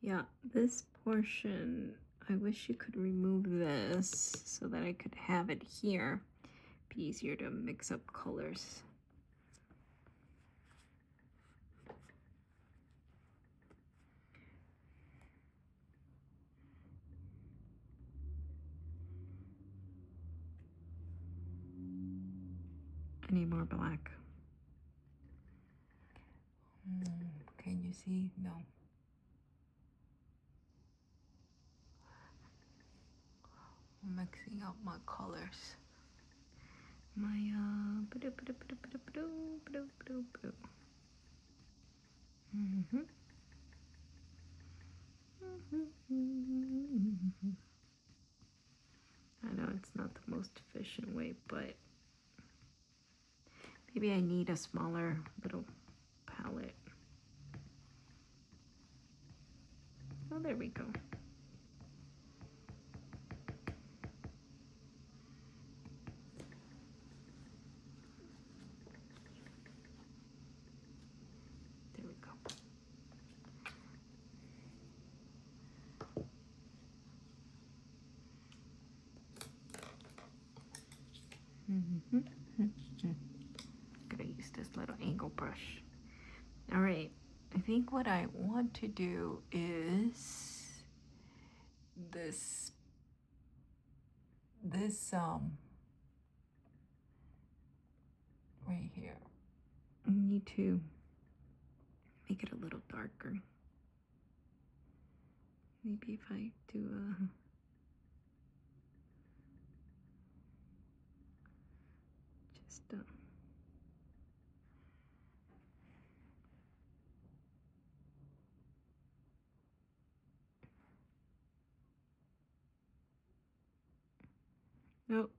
Yeah, this portion, I wish you could remove this so that I could have it here. Be easier to mix up colors. I need more black. Can you see? No. I'm mixing up my colors. My I know it's not the most efficient way, but maybe I need a smaller little palette. Oh, there we go. There we go. Gonna use this little angle brush. All right, I think what I want to do is this right here. I need to make it a little darker. Maybe if I do just nope.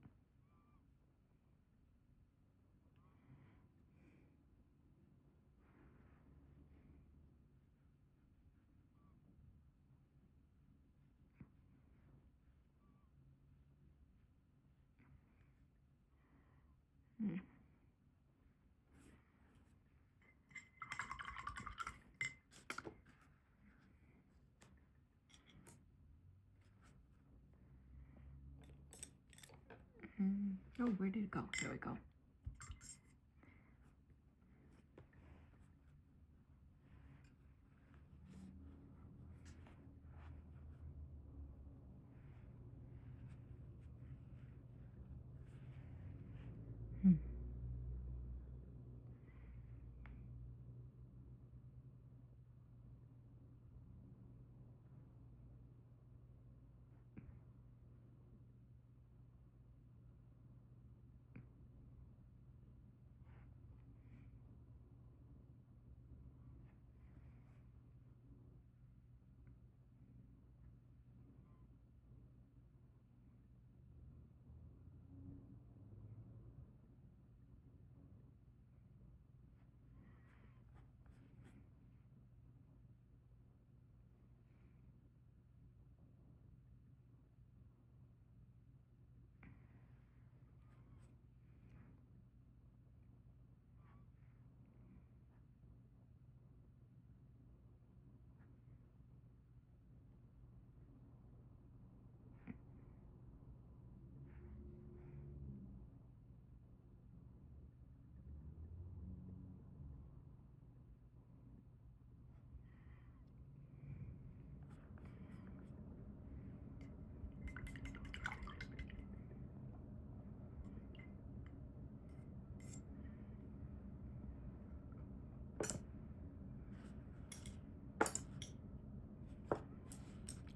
Oh, where did it go? There we go.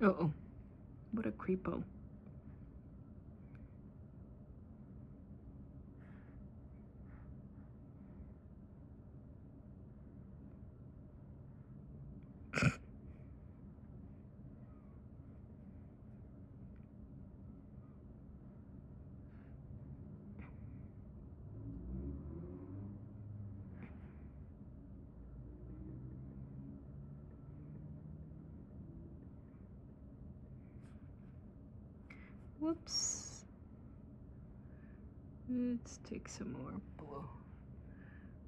Uh-oh, what a creepo. Whoops. Let's take some more blue.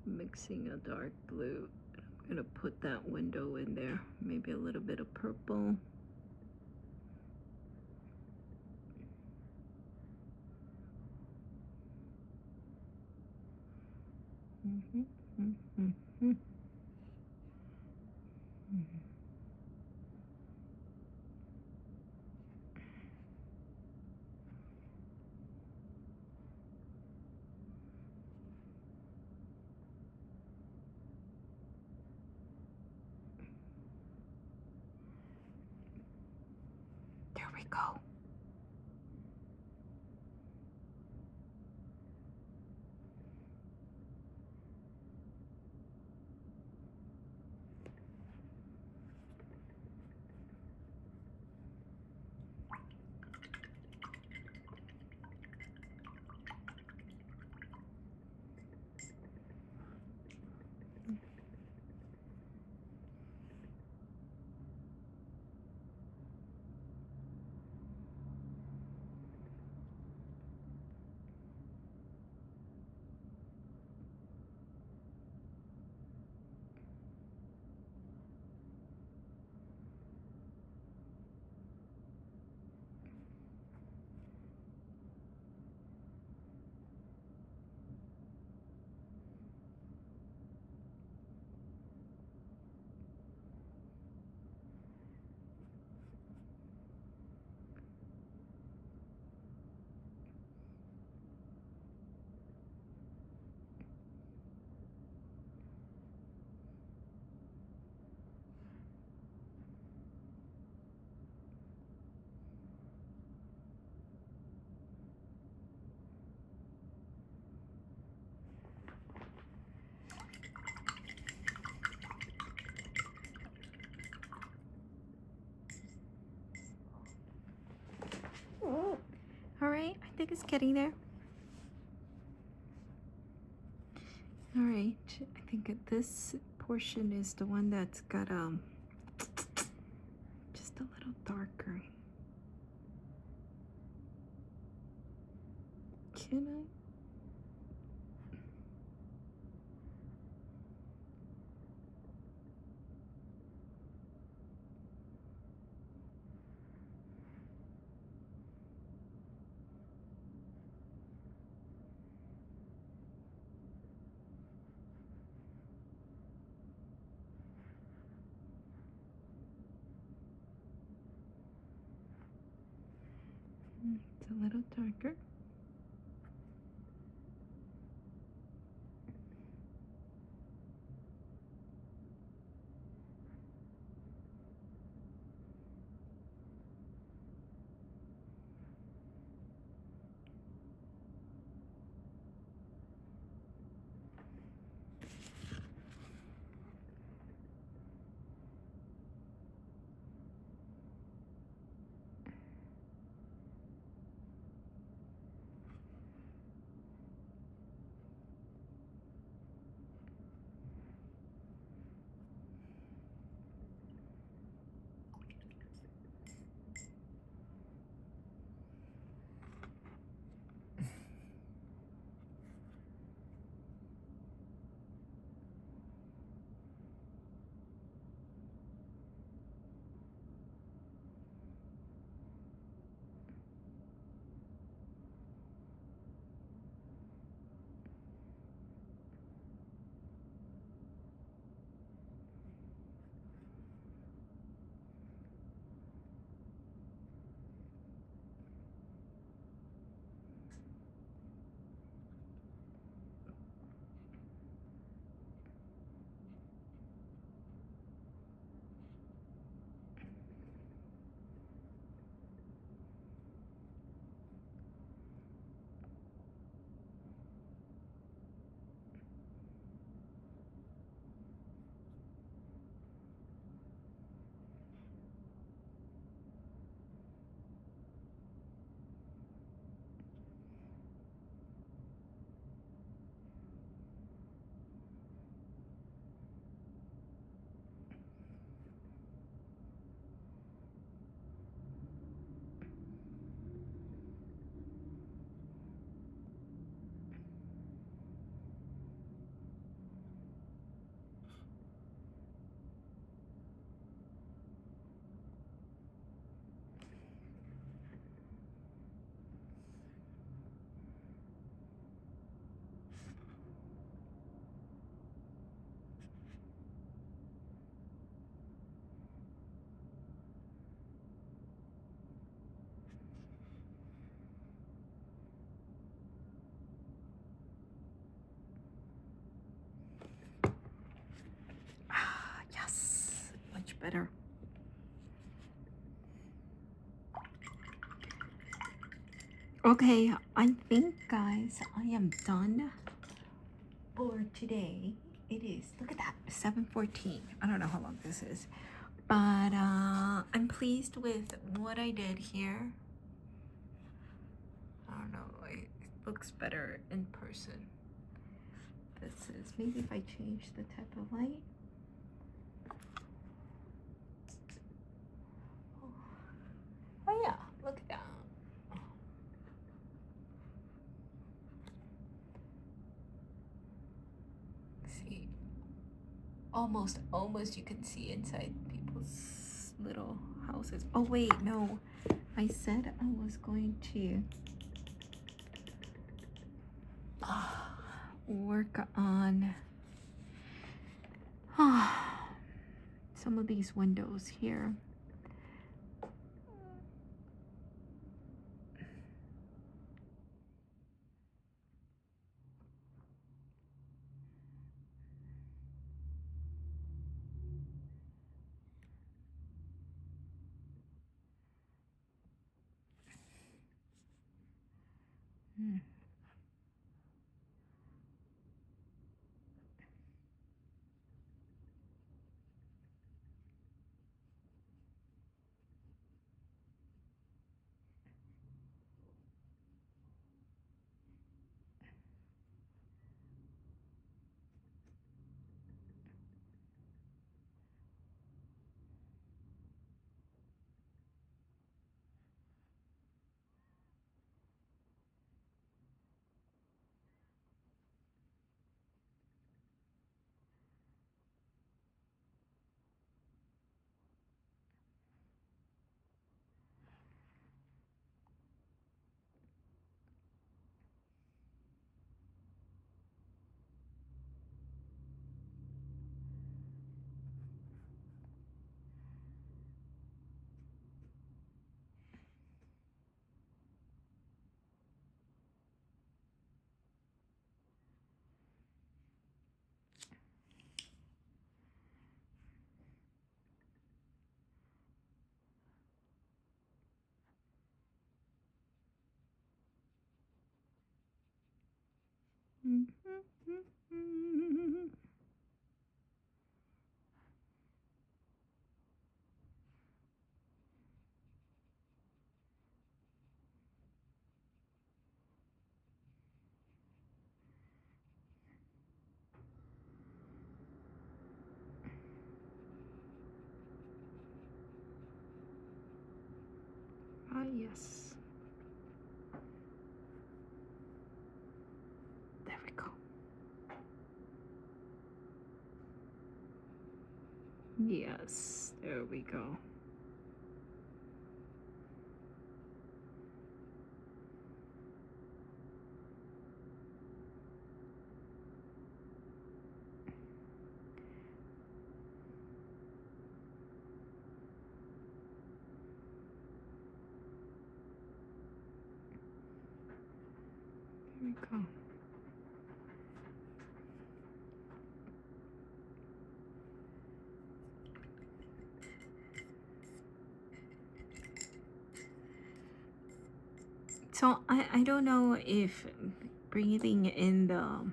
Mixing a dark blue. I'm gonna put that window in there. Maybe a little bit of purple. There we go. think it's getting there. All right, I think this portion is the one that's got just a little darker. Can I? It's a little darker. Yes, much better. Okay, I think, guys, I am done for today. It is, look at that, 7:14. I don't know how long this is, but I'm pleased with what I did here. I don't know, it looks better in person. This is, maybe if I change the type of light. Oh yeah, look at that. See, almost you can see inside people's little houses. Oh wait, no, I said I was going to work on some of these windows here. Ah, yes. There we go. Yes, there we go. There we go. So I don't know if breathing in the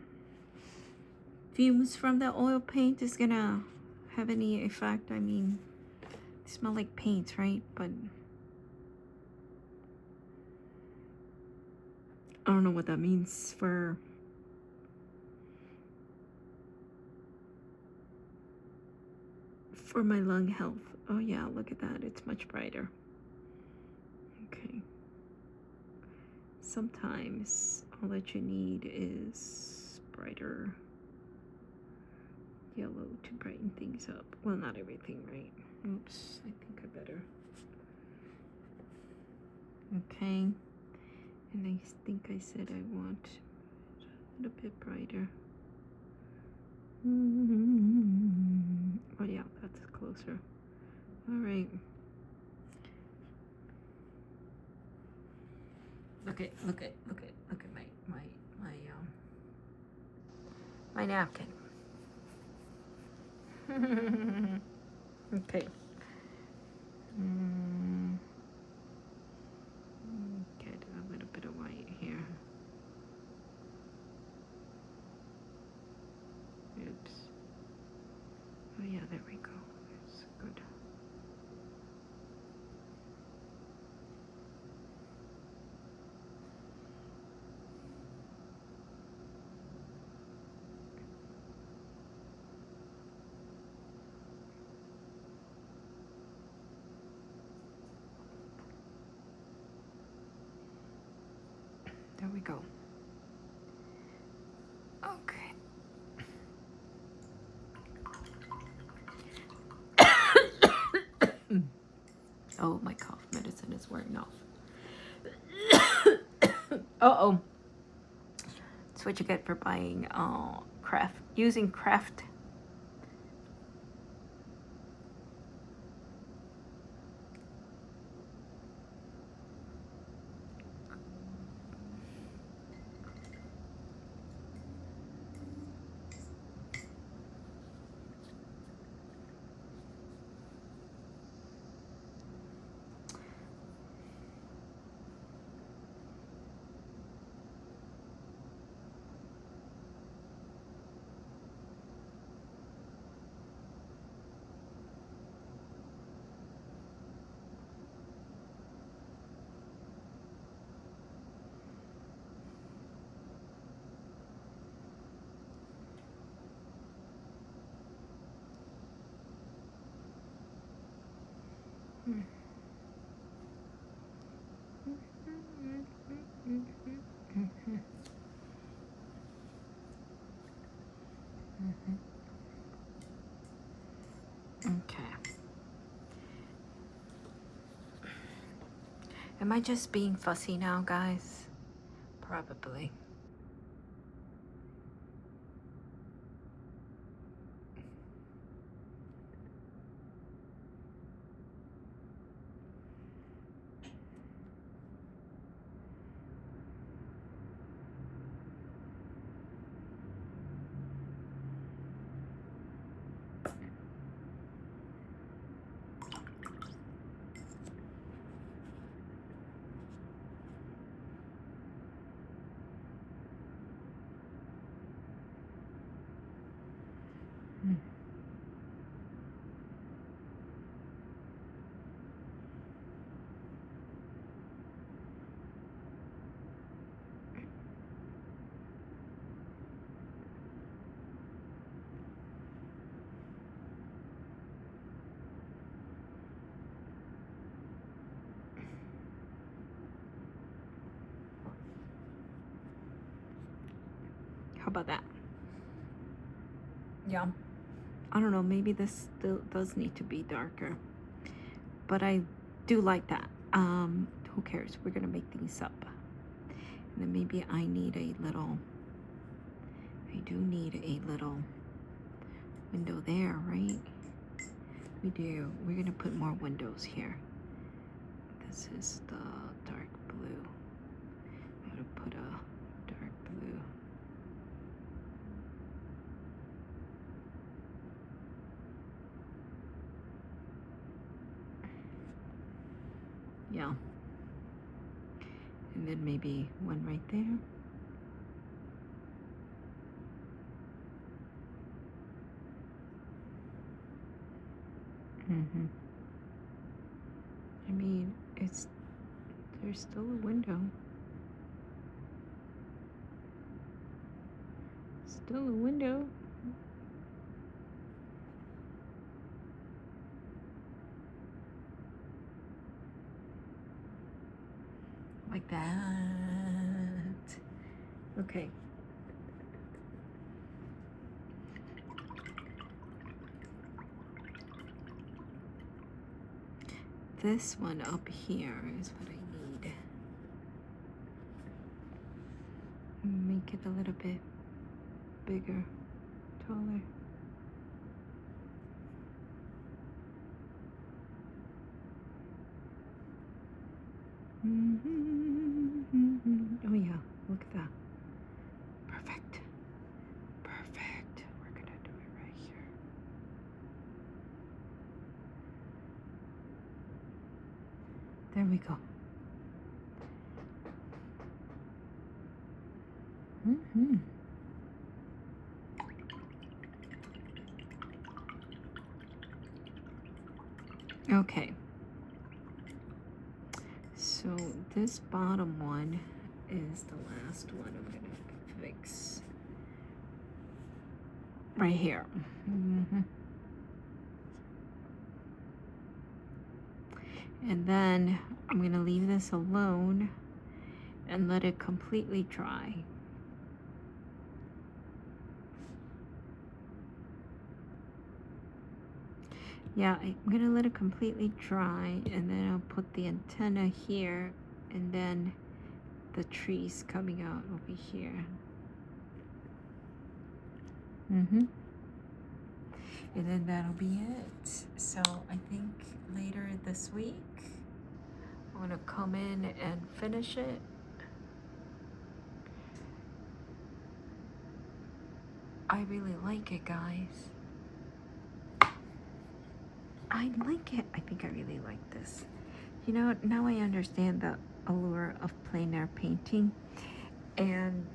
fumes from the oil paint is gonna have any effect. I mean, they smell like paint, right? But I don't know what that means for my lung health. Oh yeah, look at that. It's much brighter. Okay. Sometimes all that you need is brighter yellow to brighten things up. Well, not everything, right? Oops, I think I better. Okay. And I think I said I want a little bit brighter. Oh yeah, that's closer. All right. Look at my napkin. Okay. Get a little bit of white here. Oops. Oh yeah, there we go. That's good. There we go. Okay. Oh, my cough medicine is wearing off. Uh-oh. That's what you get for buying using craft. Okay. Am I just being fussy now, guys? Probably. about that? Yeah. I don't know, maybe this still does need to be darker, but I do like that. Who cares? We're gonna make things up. And then maybe I need a little, I do need a little window there, right? We do. We're gonna put more windows here. This is the dark blue. I'm gonna put a dark blue. Yeah. And then maybe one right there. I mean, there's still a window. Still a window. Like that. Okay. This one up here is what I need. Make it a little bit bigger, taller. Oh yeah, look at that. Perfect. Perfect. We're gonna do it right here. There we go. Okay. So this bottom one is the last one I'm gonna fix. Right here. And then I'm gonna leave this alone and let it completely dry. Yeah, I'm gonna let it completely dry, and then I'll put the antenna here, and then the trees coming out over here. And then that'll be it. So I think later this week I'm gonna come in and finish it. I really like it, guys. I like it. I think I really like this. You know, now I understand the allure of plein air painting, and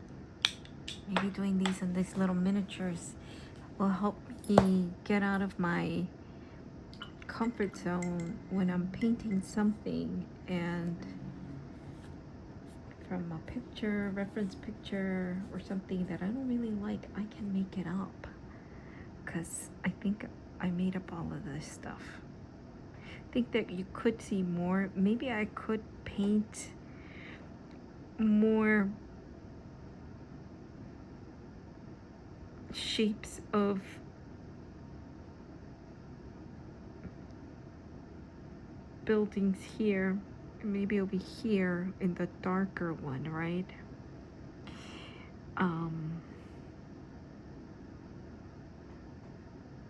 maybe doing these in these little miniatures will help me get out of my comfort zone when I'm painting something, and from a picture, reference picture, or something that I don't really like, I can make it up, because I think I made up all of this stuff. I think that you could see more. Maybe I could paint more shapes of buildings here. Maybe over here in the darker one, right?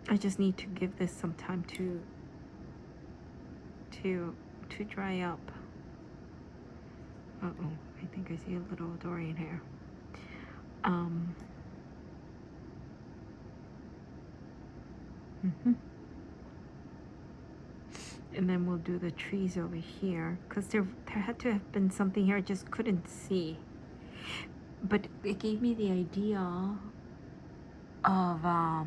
I just need to give this some time to dry up. Uh-oh, I think I see a little Dorian hair. And then we'll do the trees over here, because there had to have been something here I just couldn't see. But it gave me the idea of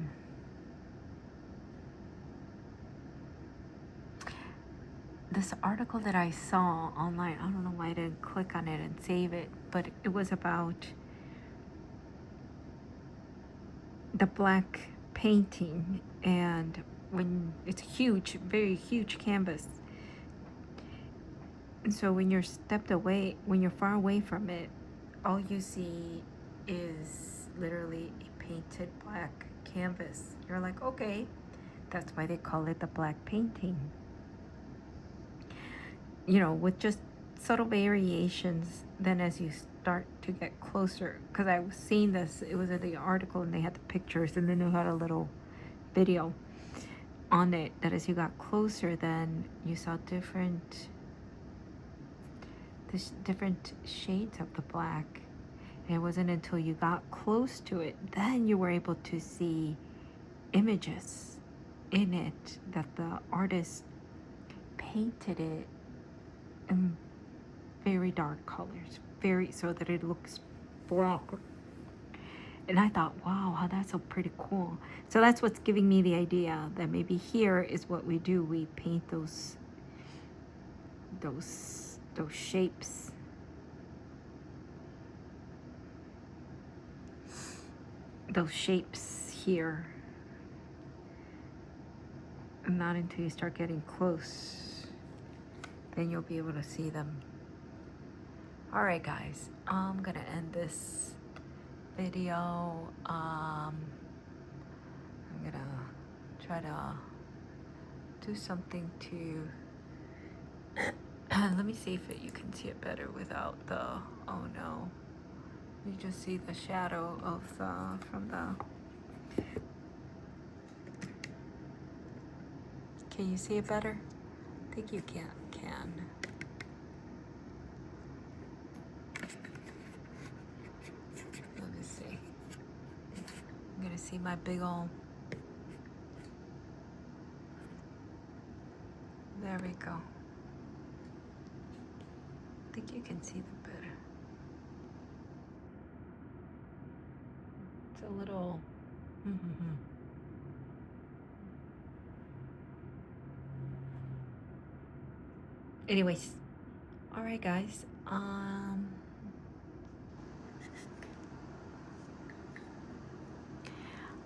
this article that I saw online. I don't know why I didn't click on it and save it, but it was about the black painting, and when it's huge, very huge canvas, and so when you're stepped away, when you're far away from it, all you see is literally a painted black canvas. You're like, okay, that's why they call it the black painting. You know, with just subtle variations. Then as you start to get closer, because I was seeing this, it was in the article and they had the pictures and then they had a little video on it, that as you got closer, then you saw different shades of the black. And it wasn't until you got close to it, then you were able to see images in it that the artist painted it in very dark colors, very so that it looks black. And I thought, wow, that's so pretty cool. So that's what's giving me the idea that maybe here is what we do. We paint those shapes. Those shapes here. And not until you start getting close, then you'll be able to see them. All right, guys, I'm gonna end this video. I'm gonna try to do something to let me see if you can see it better without the, oh no, you just see the shadow of from the, can you see it better? I think you can. Let me see. I'm gonna see my big old, there we go. I think you can see them better. It's a little, anyways, all right, guys.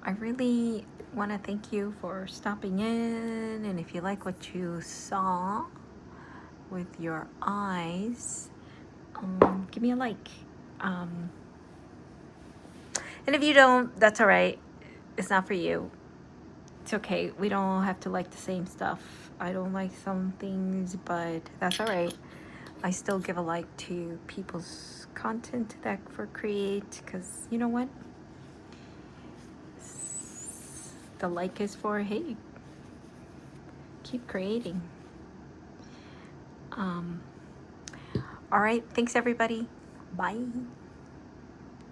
I really want to thank you for stopping in, and if you like what you saw with your eyes, give me a like. And if you don't, that's all right. It's not for you. It's okay. We don't have to like the same stuff. I don't like some things, but that's all right. I still give a like to people's content that for create, because you know what? The like is for, hey, keep creating. All right. Thanks, everybody. Bye.